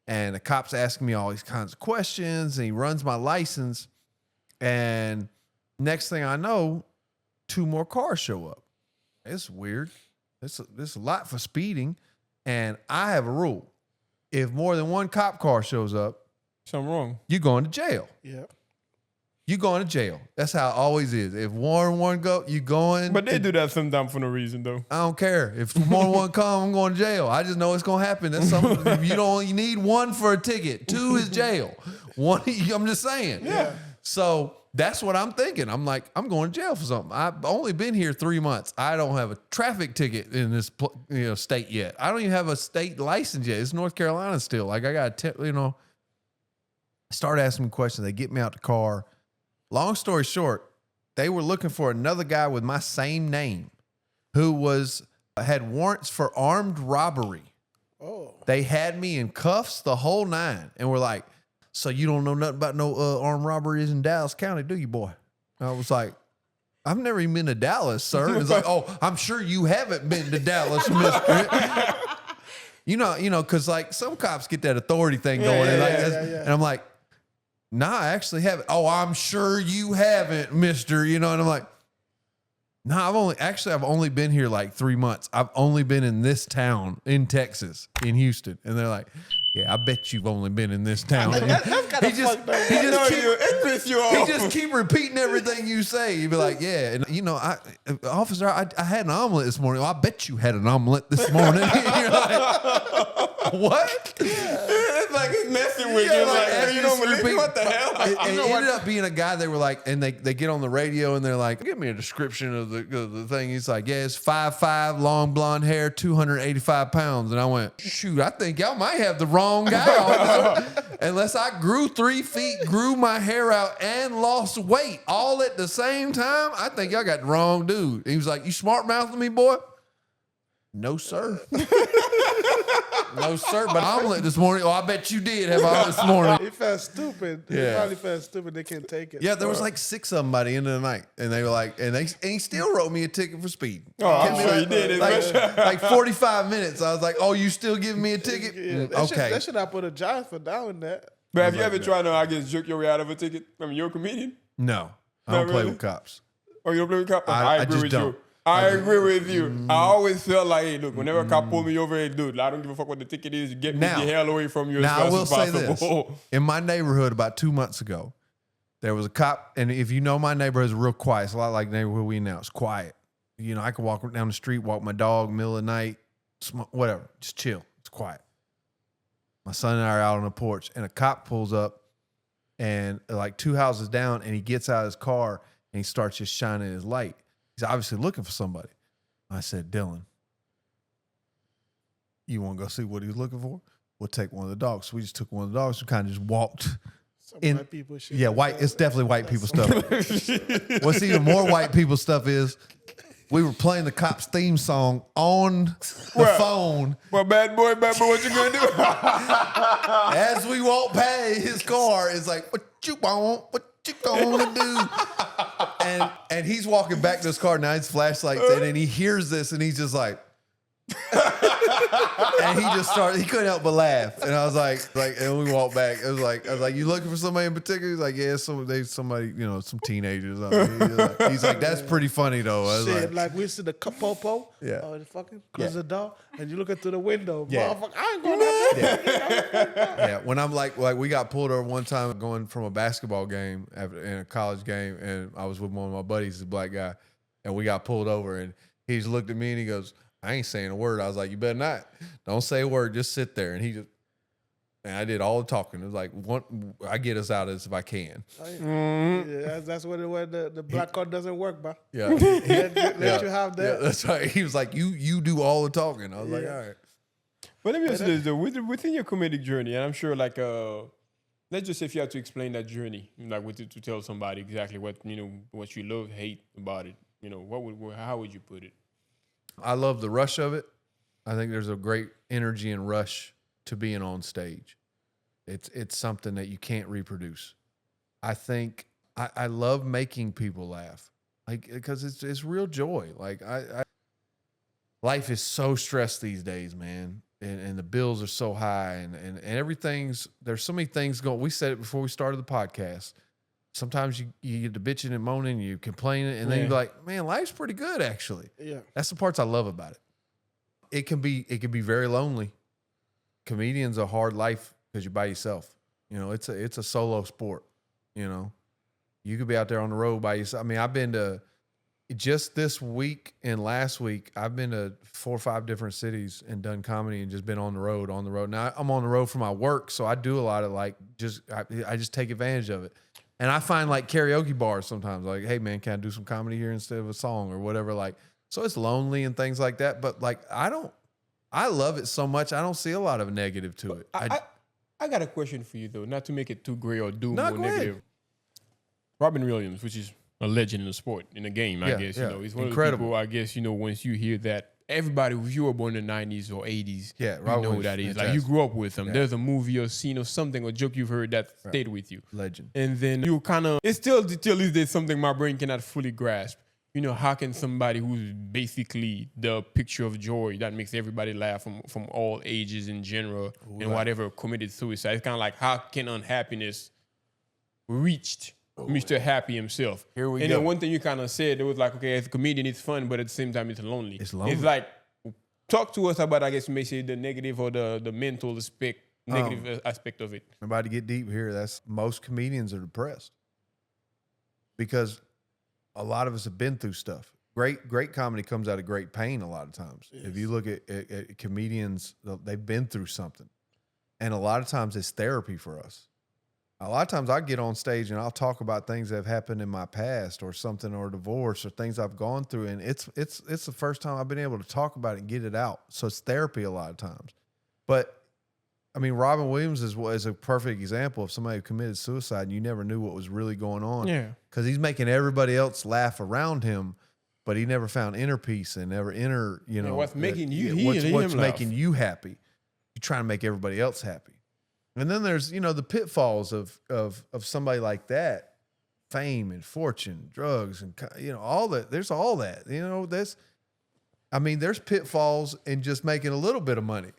And the cop's asking me all these kinds of questions. And he runs my license. And next thing I know, 2 more cars show up. It's weird. It's a lot for speeding. And I have a rule. If more than 1 cop car shows up, something wrong. you're going to jail. Yeah. You're going to jail. That's how it always is. If more than 1 go, you going. But they do that sometimes for no reason, though. I don't care. If more than 1 come, I'm going to jail. I just know it's going to happen. That's something. You need 1 for a ticket. 2 is jail. 1, I'm just saying. Yeah. So that's what I'm thinking. I'm like, I'm going to jail for something. I've only been here 3 months. I don't have a traffic ticket in this state yet. I don't even have a state license yet. It's North Carolina still. Like I got to, start asking me questions. They get me out the car. Long story short, they were looking for another guy with my same name who had warrants for armed robbery. Oh. They had me in cuffs the whole 9 and were like, so you don't know nothing about no armed robberies in Dallas County, do you, boy? And I was like, I've never even been to Dallas, sir. And it's like, oh, I'm sure you haven't been to Dallas, mister. you know, because like some cops get that authority thing going. And I'm like, nah, I actually haven't. Oh, I'm sure you haven't, mister. And I'm like, nah, I've only been here like 3 months. I've only been in this town in Texas, in Houston. And they're like, yeah, I bet you've only been in this town. That's kind of fucked up. He just keep repeating everything you say. You'd be like, yeah. And officer, I had an omelet this morning. Well, I bet you had an omelet this morning. You're like, what? It's like he's messing with you. Like, hey, you don't believe me? What the hell? It ended up being a guy. They were like, and they get on the radio and they're like, give me a description of the thing. He's like, yeah, it's 5'5", long blonde hair, 285 pounds. And I went, shoot, I think y'all might have the wrong guy. Unless I grew 3 feet, grew my hair out, and lost weight all at the same time, I think y'all got the wrong dude. He was like, you smart mouthing me, boy? No, sir. No, sir. But omelet this morning. Oh, I bet you did have omelet this morning. He felt stupid. Yeah. He probably felt stupid. They can't take it. Yeah, there was like 6 of them by the end of the night. And they were like, and he still wrote me a ticket for speed. Oh, I'm sure he did. Like 45 minutes. I was like, oh, you still giving me a ticket? Yeah, Okay. They should have put a giant for down that. But have you ever tried to, jerk your way out of a ticket? I mean, you're a comedian. No, I Not don't play really? with cops. Oh, you don't play with cops? I agree just with don't. you. I agree with you. I always felt like, hey, look, whenever a cop pull me over, hey, dude, I don't give a fuck what the ticket is. Get me the hell away from you as Now, fast I will as say possible. this. In my neighborhood about 2 months ago, there was a cop, and if you know my neighborhood is real quiet. It's a lot like the neighborhood we now. It's quiet. I could walk down the street, walk my dog, middle of the night, whatever. Just chill. It's quiet. My son and I are out on the porch, and a cop pulls up, and like 2 houses down, and he gets out of his car, and he starts just shining his light. He's obviously looking for somebody. I said, Dylan, you want to go see what he was looking for? We'll take one of the dogs. So we just took one of the dogs. We kind of just walked. White people shit. Yeah, it's definitely white people stuff. What's even more white people stuff is we were playing the cops theme song on the phone. Well, bad boy, what you gonna do? As we walk past his car, it's like, what you want? What you gonna do? And he's walking back to his car, now his flashlight's in, and he hears this, and he's just like, And he just started. He couldn't help but laugh. And I was like, and we walked back. I was like, you looking for somebody in particular? He's like, yeah, somebody, some teenagers. He's like, that's pretty funny though. I was Shit, like we see the popo. Yeah. Oh, fucking close the door, and you looking through the window. Yeah. Motherfucker, I ain't going out there. yeah. When I'm like we got pulled over one time going from a basketball game in a college game, and I was with one of my buddies, a black guy, and we got pulled over, and he just looked at me and he goes, I ain't saying a word. I was like, you better not. Don't say a word. Just sit there. And I did all the talking. It was like, I get us out of this if I can. Yeah, that's what the black card doesn't work, bro. Yeah. Let you have that. Yeah, that's right. He was like, you do all the talking. I was like, all right. But let me ask you this, though. Within your comedic journey, and I'm sure, like, let's just say if you had to explain that journey, like, to tell somebody exactly what you love, hate about it, how would you put it? I love the rush of it. I think there's a great energy and rush to being on stage. It's something that you can't reproduce. I think I love making people laugh, like, because it's real joy. Like life is so stressed these days, man, and the bills are so high, and there's so many things going. We said it before we started the podcast. Sometimes you get to bitching and moaning, you complaining, and then you're like, man, life's pretty good actually. Yeah. That's the parts I love about it. It can be very lonely. Comedian's a hard life because you're by yourself. It's a solo sport. You could be out there on the road by yourself. I mean, I've been to just this week and last week, I've been to 4 or 5 different cities and done comedy and just been on the road. Now I'm on the road for my work, so I do a lot of I just take advantage of it. And I find like karaoke bars sometimes, like, hey man, can I do some comedy here instead of a song or whatever? Like, so it's lonely and things like that. But like, I love it so much. I don't see a lot of negative to it. I got a question for you though, not to make it too gray or doom No, or go negative. ahead. Robin Williams, which is a legend in the sport, in the game, I guess. He's one Incredible. of the people, I guess, once you hear that, everybody, if you were born in the 90s or 80s, you know who that is. Like, you grew up with him. Yeah. There's a movie or scene or something or joke you've heard that stayed with you. Legend. And then you kind of, it's still these days something my brain cannot fully grasp. How can somebody who's basically the picture of joy that makes everybody laugh from all ages in general and whatever committed suicide? It's kind of like, how can unhappiness reached Mr. Happy himself? Here we go. And then one thing you kind of said, it was like, okay, as a comedian, it's fun, but at the same time, it's lonely. It's lonely. It's like, talk to us about, I guess, you may say the negative or the mental negative aspect of it. I'm about to get deep here. That's most comedians are depressed because a lot of us have been through stuff. Great comedy comes out of great pain a lot of times. Yes. If you look at comedians, they've been through something. And a lot of times it's therapy for us. A lot of times I get on stage and I'll talk about things that have happened in my past or something, or divorce or things I've gone through. And it's the first time I've been able to talk about it and get it out. So it's therapy a lot of times. But I mean, Robin Williams is a perfect example of somebody who committed suicide and you never knew what was really going on. Yeah. Because he's making everybody else laugh around him, but he never found inner peace and never what's making what's making you happy. You trying to make everybody else happy. And then there's, the pitfalls of somebody like that, fame and fortune, drugs and, all that. There's all that, there's pitfalls in just making a little bit of money.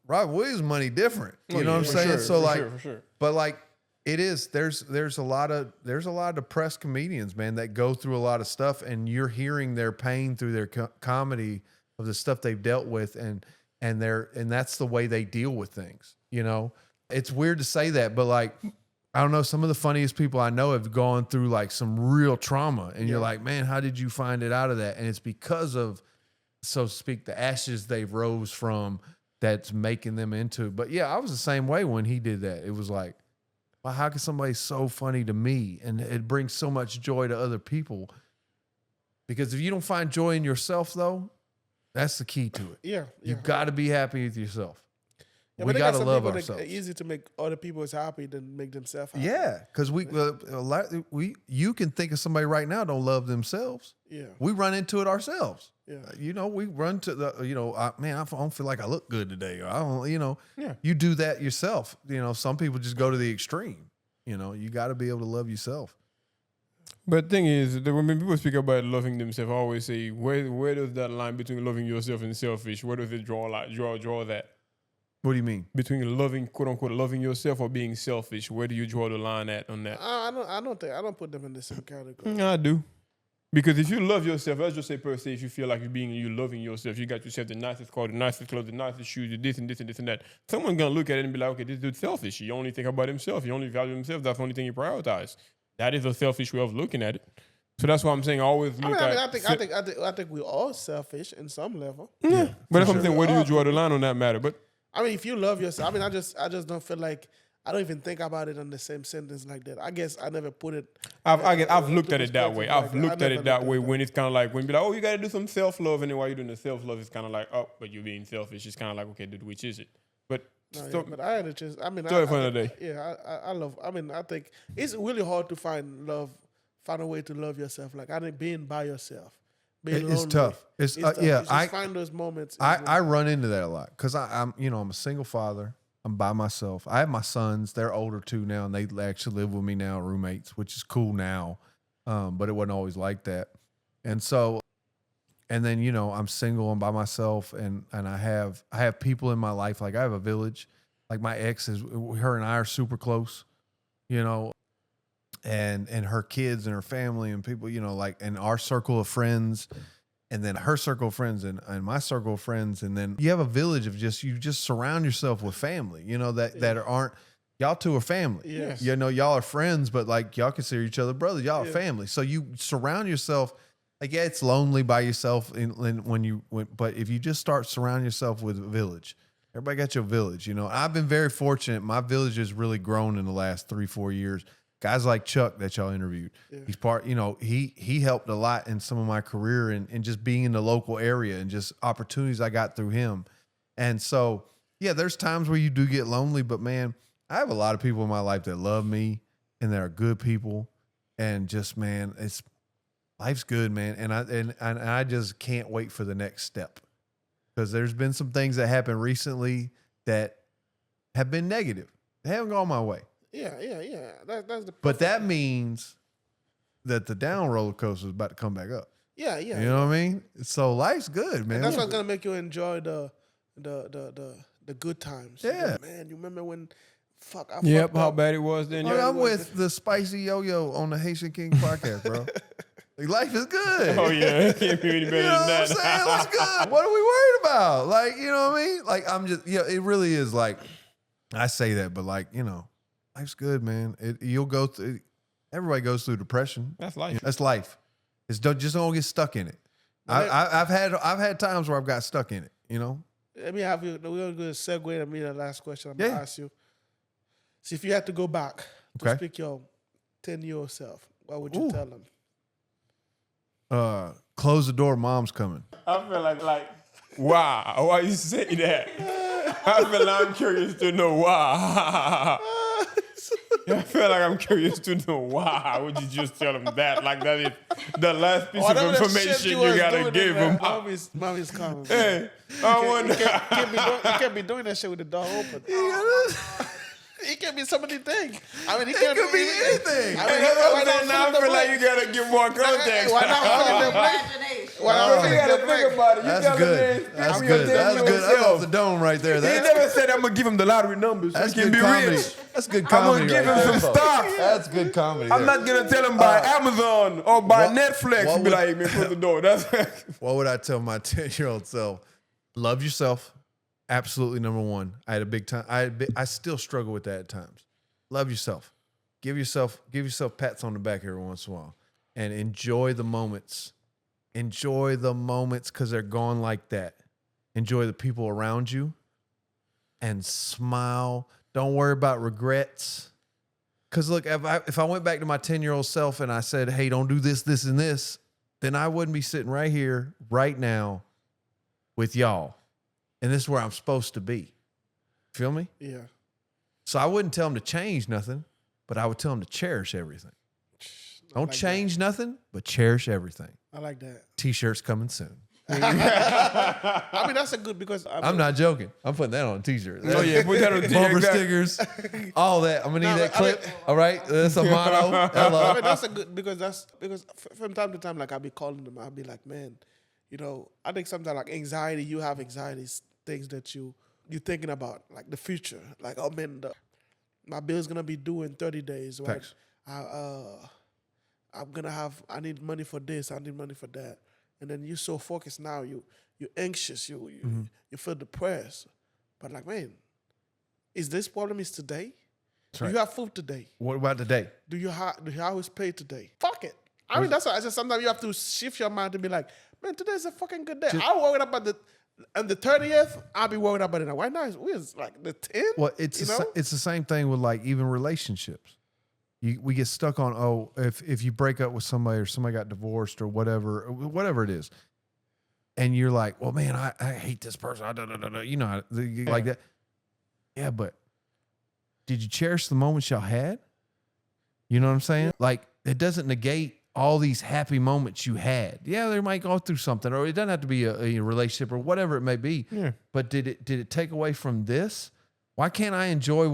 Robin Williams' money different. You know what I'm saying? Sure, So for sure. But like it is, there's a lot of depressed comedians, man, that go through a lot of stuff, and you're hearing their pain through their comedy of the stuff they've dealt with, and that's the way they deal with things. It's weird to say that, but like, I don't know, some of the funniest people I know have gone through like some real trauma, and you're like, man, how did you find it out of that? And it's because of, so to speak, the ashes they've rose from that's making them into. But yeah, I was the same way when he did that. It was like, well, how can somebody so funny to me and it brings so much joy to other people? Because if you don't find joy in yourself, though, that's the key to it. Yeah. You've got to be happy with yourself. Yeah, we got to love ourselves. It's easy to make other people happy than make themselves happy. Yeah, because you can think of somebody right now don't love themselves. Yeah, we run into it ourselves. Yeah, we run to the man, I don't feel like I look good today. Or I don't, Yeah, you do that yourself. Some people just go to the extreme. You got to be able to love yourself. But the thing is, that when people speak about loving themselves, I always say, where does that line between loving yourself and selfish, where does it draw that? What do you mean? Between loving, quote unquote, loving yourself or being selfish, where do you draw the line at on that? I don't put them in the same category. I do. Because if you love yourself, let's just say per se, if you feel like you loving yourself, you got yourself the nicest car, the nicest clothes, the nicest shoes, the this and this and this and that. Someone's gonna look at it and be like, okay, this dude's selfish. He only think about himself. He only value himself. That's the only thing he prioritizes. That is a selfish way of looking at it. So that's why I'm saying I always look at. I think we're all selfish in some level. Yeah, but that's what I'm saying. Where do you draw the line on that matter? But I mean, if you love yourself, I mean, I just don't feel like I don't even think about it in the same sentence like that. I guess I never put it. I've looked at it that way. Like I've looked at it that way when it's kind of like when you be like, oh, you got to do some self love, and then while you're doing the self love, it's kind of like, oh, but you're being selfish. It's kind of like, okay, dude, which is it? But But I had to just. I mean, story for another day. Yeah, I love. I mean, I think it's really hard to find a way to love yourself. Like I think being by yourself, being It's lonely, tough. It's tough. yeah. You just find those moments. I run into that a lot because I'm a single father. I'm by myself. I have my sons. They're older too now, and they actually live with me now, roommates, which is cool now. But it wasn't always like that. And so, and then I'm single and by myself, and I have people in my life. Like I have a village. Like my ex her and I are super close. And her kids and her family and people, like and our circle of friends. And then her circle of friends and my circle of friends. And then you have a village of you just surround yourself with family, that aren't, y'all two are family. Yes. Y'all are friends, but like y'all consider each other brothers. Y'all are family. So you surround yourself, like, yeah, it's lonely by yourself but if you just start surrounding yourself with a village, everybody got your village, I've been very fortunate. My village has really grown in the last 3-4 years. Guys like Chuck that y'all interviewed, he's part, he helped a lot in some of my career and just being in the local area and just opportunities I got through him. And so, yeah, there's times where you do get lonely, but man, I have a lot of people in my life that love me and that are good people. And just, man, life's good, man. And I just can't wait for the next step because there's been some things that happened recently that have been negative. They haven't gone my way. Yeah. That's the. But that means that the down roller coaster is about to come back up. Yeah. You know what I mean? So life's good, man. And that's what's gonna make you enjoy the good times. Yeah. Man, you remember when? Fuck. Yep. How bad it was then? I'm with the spicy yo-yo on the Haitian Kings Podcast, bro. Like, life is good. Oh yeah, it can't be any better You know than what I'm that. saying? What's good? What are we worried about? Like, you know what I mean? Like, I'm just, it really is like, I say that, but like, life's good, man. You'll go through. Everybody goes through depression. That's life. That's life. Just don't get stuck in it. I've had times where I've got stuck in it. Let me have you. We're gonna segue to the last question I'm gonna ask you. See, if you had to go back to speak your 10-year-old self, what would you tell them? Close the door. Mom's coming. I feel like, wow. Why you say that? I feel like I'm curious to know why. I feel like I'm curious to know why would you just tell them that? Like that is the last piece of information you gotta give them. Mommy's coming. Hey, I wonder. You can't be doing that shit with the door open. It can be so many things. I mean, it could be anything. Now I feel like you gotta give more context. Why not fill in the blank? Imagination. You gotta think about it. That's good. That's good. That's good. I love the dome right there. He That's never said I'm gonna give him the lottery numbers. That's He can good be comedy. rich. That's good I'm comedy. gonna give right him there. some stock. That's good comedy. I'm not gonna tell him buy Amazon or buy What- Netflix what and be would- like, hey man, close the door. That's What would I tell my 10-year-old self? Love yourself. Absolutely number one. I had a big time. I still struggle with that at times. Love yourself. Give yourself pats on the back every once in a while, and enjoy the moments. Enjoy the moments because they're gone like that. Enjoy the people around you, and smile. Don't worry about regrets. Because look, if I went back to my 10-year-old self and I said, "Hey, don't do this, this, and this," then I wouldn't be sitting right here, right now, with y'all, and this is where I'm supposed to be. Feel me? Yeah. So I wouldn't tell them to change nothing, but I would tell them to cherish everything. Don't change nothing, but cherish everything. I like that. T-shirts coming soon. I mean, that's a good because I'm not joking. I'm putting that on a t-shirt. Oh yeah, put that on the Bumper exactly. stickers, all that. I'm gonna need No, that but I clip. All right, that's a motto. Hello. I mean, that's a good because from time to time, like I'll be calling them, I'll be like, man, you know, I think sometimes like anxiety, you have anxieties, things that you're thinking about, like the future, like oh man, my bill's gonna be due in 30 days, right? Thanks. I need money for this, I need money for that, and then you're so focused now, you're anxious, you feel depressed, but like man, is this problem is today? Do you have food today? What about today? Do you always pay today? Fuck it. I mean, that's why I just sometimes you have to shift your mind to be like, man, today's a fucking good day. I worried about on the 30th, I'll be worried about it. Right now, it's like the 10th. Well, it's the same thing with like even relationships. We get stuck on if you break up with somebody or somebody got divorced or whatever it is, and you're like, well, man, I hate this person. You know, like that. Yeah, but did you cherish the moments y'all had? You know what I'm saying? Like it doesn't negate all these happy moments you had. Yeah, they might go through something, or it doesn't have to be a relationship or whatever it may be. Yeah. But did it take away from this? Why can't I enjoy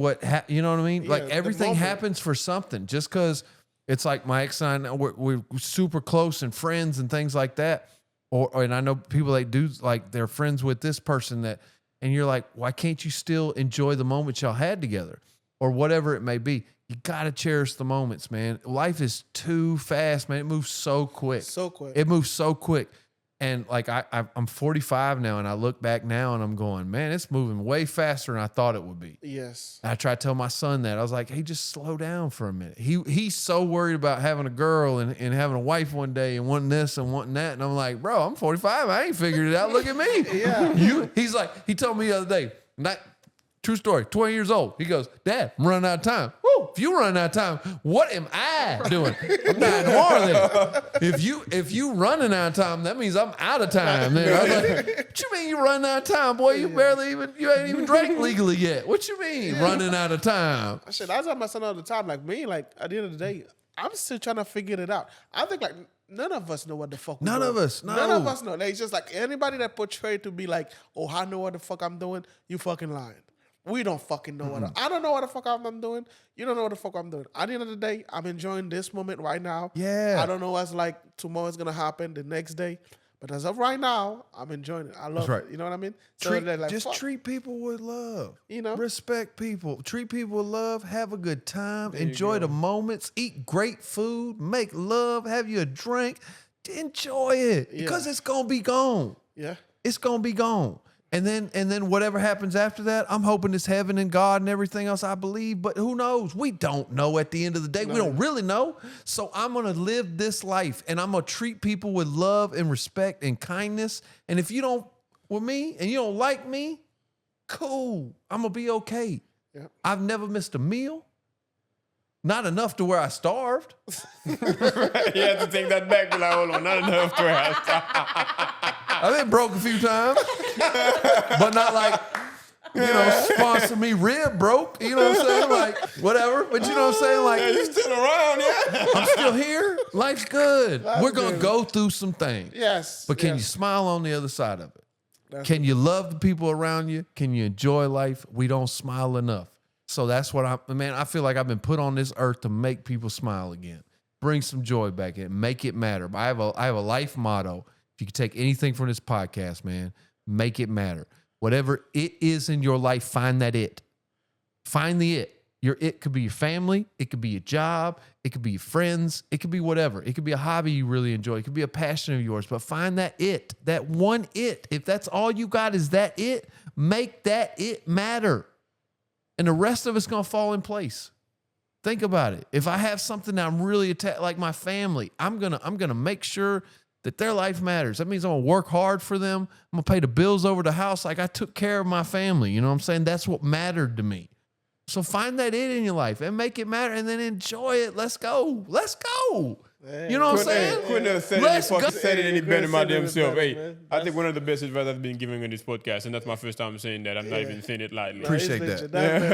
you know what I mean? Yeah, like everything happens for something. Just because it's like my ex and I, we're super close and friends and things like that. And I know people that do like they're friends with this person and you're like, why can't you still enjoy the moments y'all had together or whatever it may be? You got to cherish the moments, man. Life is too fast, man. It moves so quick. So quick. It moves so quick. And like I'm 45 now, and I look back now, and I'm going, man, it's moving way faster than I thought it would be. Yes. And I tried to tell my son that. I was like, hey, just slow down for a minute. He's so worried about having a girl and having a wife one day and wanting this and wanting that. And I'm like, bro, I'm 45. I ain't figured it out. Look at me. Yeah. He's like, he told me the other day, true story, 20 years old. He goes, Dad, I'm running out of time. Woo, if you running out of time, what am I doing? I'm dying tomorrow then. If you running out of time, that means I'm out of time. Then I was like, what you mean you running out of time, boy? You ain't even drank legally yet. What you mean running out of time? I tell my son all the time, like me, like at the end of the day, I'm still trying to figure it out. I think like none of us know what the fuck we're doing. None of us, no. None of us know. Like, it's just like anybody that portrayed to be like, oh, I know what the fuck I'm doing, you fucking lying. We don't fucking know what I don't know what the fuck I'm doing. You don't know what the fuck I'm doing. At the end of the day, I'm enjoying this moment right now. Yeah. I don't know what's like tomorrow's gonna happen the next day. But as of right now, I'm enjoying it. I love it. You know what I mean? So Treat people with love. You know? Respect people. Treat people with love. Have a good time. Enjoy the moments. Eat great food. Make love. Have you a drink. Enjoy it. Because it's gonna be gone. Yeah. It's gonna be gone. And then whatever happens after that, I'm hoping it's heaven and God and everything else I believe. But who knows? We don't know at the end of the day. We don't really know. So I'm going to live this life and I'm going to treat people with love and respect and kindness. And if you don't with me and you don't like me, cool. I'm going to be okay. Yeah. I've never missed a meal. Not enough to where I starved. You have to take that back. Be like, hold on, not enough to where I starved. I've been broke a few times, but not like, sponsor me rib broke. You know what I'm saying? Like, whatever. But you know what I'm saying? Like, You still around, yeah? I'm still here. Life's good. We're going to go through some things. Yes. But can you smile on the other side of it? Can you love the people around you? Can you enjoy life? We don't smile enough. So that's what I feel like I've been put on this earth to make people smile again. Bring some joy back in. Make it matter. I have a life motto. If you can take anything from this podcast, man, make it matter. Whatever it is in your life, find that it. Find the it. Your it could be your family. It could be your job. It could be your friends. It could be whatever. It could be a hobby you really enjoy. It could be a passion of yours. But find that it, that one it. If that's all you got is that it, make that it matter. And the rest of it's going to fall in place. Think about it. If I have something that I'm really attached, like my family, I'm gonna make sure that their life matters. That means I'm going to work hard for them. I'm going to pay the bills over the house like I took care of my family. You know what I'm saying? That's what mattered to me. So find that it in your life and make it matter and then enjoy it. Let's go. Let's go. You know what I'm saying? Couldn't have said it any better my damn self. Hey, I think one of the best advice I've been giving on this podcast, and that's my first time saying that. I'm not even saying it lightly. Appreciate that.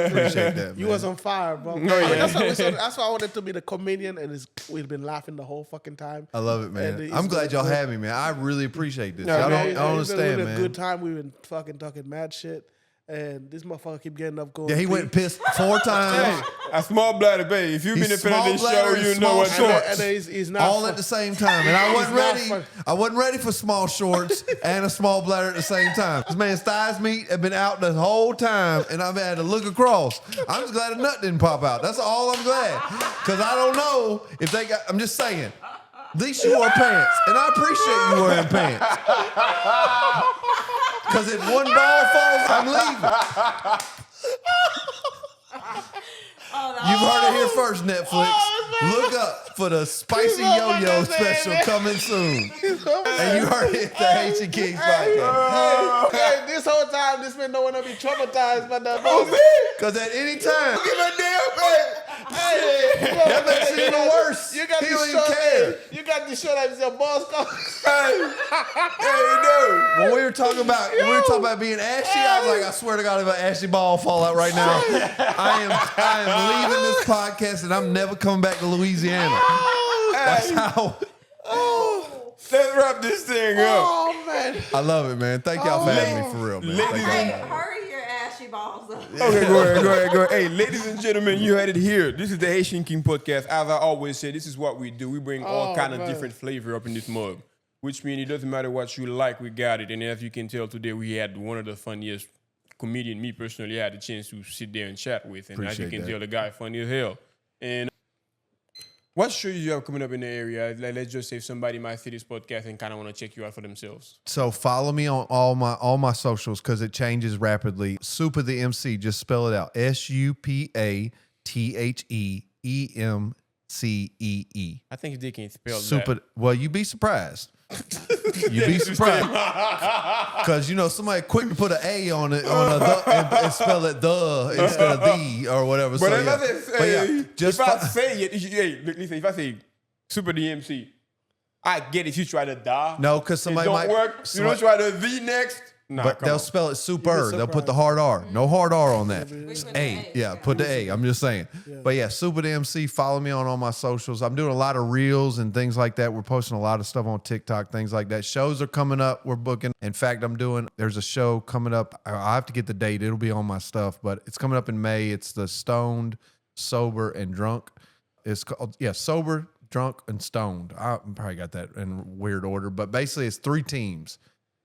Appreciate that, You man. was on fire, bro. No, yeah. That's why I wanted to be the comedian, and we've been laughing the whole fucking time. I love it, man. And I'm glad y'all good. had me, man. I really appreciate this. No, Y'all man, don't, I don't It's been understand, really a man. good time. We've been fucking talking mad shit. And this motherfucker keep getting up going. Yeah, he went and pissed 4 times. A small bladder, babe. If you've been a fan of this show, small-bladdered, you know small what's shorts. up. And then he's not All at the same time. And I wasn't not ready. funny. I wasn't ready for small shorts and a small bladder at the same time. This man's thighs meat have been out the whole time, and I've had to look across. I'm just glad a nut didn't pop out. That's all I'm glad. Because I don't know if they got, I'm just saying, at least you wore pants. And I appreciate you wearing pants. Because if one ball falls, I'm leaving. You've heard it here first, Netflix. Look up for the spicy yo-yo special coming soon. And you heard it at the Haitian Kings Podcast. Hey, this whole time, this man don't want to be traumatized by that. Because at any time, Give a damn. Hey, that makes it even worse. You got He this don't even show. care. You got this show that is your boss call. When we were talking about being ashy, I was like, I swear to God, if an ashy ball fall out right now, I am leaving this podcast and I'm never coming back to Louisiana. That's how. Let's wrap this thing up. Oh man. I love it, man. Thank y'all for having me for real, man. Thank y'all. Hey, hurry your ashy balls up. Okay, go ahead. Hey, ladies and gentlemen, you heard it here. This is the Haitian King Podcast. As I always say, this is what we do. We bring all kind of different flavor up in this mug, which means it doesn't matter what you like, we got it. And as you can tell today, we had one of the funniest comedian. Me personally, I had the chance to sit there and chat with, and as you can tell, the guy funny as hell. And what shows you have coming up in the area? Like, let's just say if somebody might see this podcast and kind of want to check you out for themselves. So follow me on all my socials because it changes rapidly. Supa The MC, just spell it out. SUPATHEEMCEE. I think they can spell Super. that. Well, you'd be surprised. You'd be surprised because somebody quick to put an A on it on a the, and spell it the instead of the or whatever. But So, if yeah. I say, Just if I say it, listen, if I say Supa The MC, I get if you try to die. No, because It somebody don't might work. You don't try to V next. Nah, but come they'll on. spell it super. They'll put the hard R. No hard R on that. put A. the A, Yeah, put the A. I'm just saying. But yeah, Supa The MC. Follow me on all my socials. I'm doing a lot of reels and things like that. We're posting a lot of stuff on TikTok, things like that. Shows are coming up. We're booking. In fact, there's a show coming up. I have to get the date. It'll be on my stuff, but it's coming up in May. It's the Stoned, Sober, and Drunk. It's called, Sober, Drunk, and Stoned. I probably got that in weird order, but basically it's 3 teams.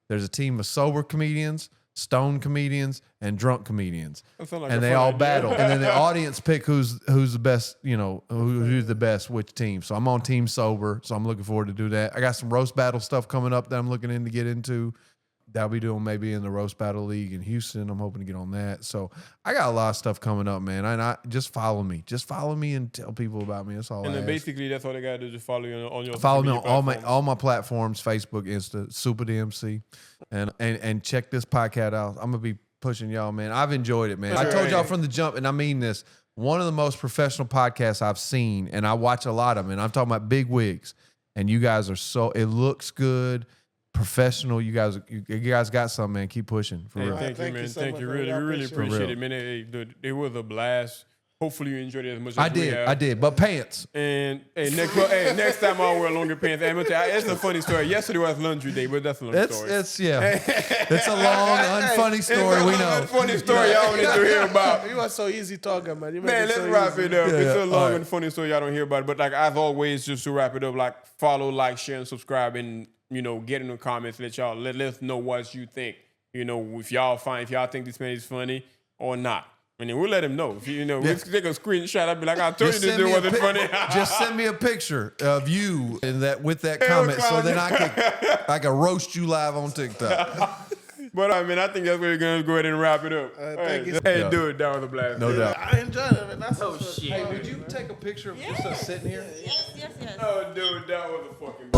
There's a team of sober comedians, stoned comedians, and drunk comedians, That sound like and a they fun all idea. battle. And then the audience pick who's the best, who's the best, which team. So I'm on Team Sober, so I'm looking forward to do that. I got some roast battle stuff coming up that I'm looking in to get into. That'll be doing maybe in the roast battle league in Houston. I'm hoping to get on that. So I got a lot of stuff coming up, man. And I just follow me and tell people about me. That's all. And I then ask. basically that's all they gotta do is just follow you on your Follow me on social media all my platforms, Facebook, Insta, Supa The MC, and check this podcast out. I'm gonna be pushing y'all, man. I've enjoyed it, man. I told y'all from the jump, and I mean this. One of the most professional podcasts I've seen, and I watch a lot of them. And I'm talking about big wigs, and you guys are it looks good, professional. You guys got something, man. Keep pushing for real. Thank you, Thank man. you so Thank much, you. man. Really, I we really appreciate appreciate it. it, man. It was a blast. Hopefully you enjoyed it as much as I we have. did, but pants. And next time I'll wear longer pants. Hey, I'm gonna tell you, it's a funny story. Yesterday was laundry day, but that's a long story. It's a long, unfunny story. We know. It's a funny story y'all need to hear about. You are so easy talking, man. You make Man, it let's so wrap easy. it up. It's a all long right. and funny story y'all don't hear about. But like as always, just to wrap it up, like follow, like, share, and subscribe, and get in the comments. Let us know what you think. If y'all think this man is funny or not. And then we'll let him know. If we'll take a screenshot. I'll be like, I told you this dude wasn't funny. Just send me a picture of you with that comment, so then I can roast you live on TikTok. But I think that's where we're gonna go ahead and wrap it up. Thank you. Hey, Yeah. dude, that was a blast. No doubt. I enjoyed it, man. That's shit. Hey, would you take a picture of just us sitting here? Yes. Oh, dude, that was a fucking.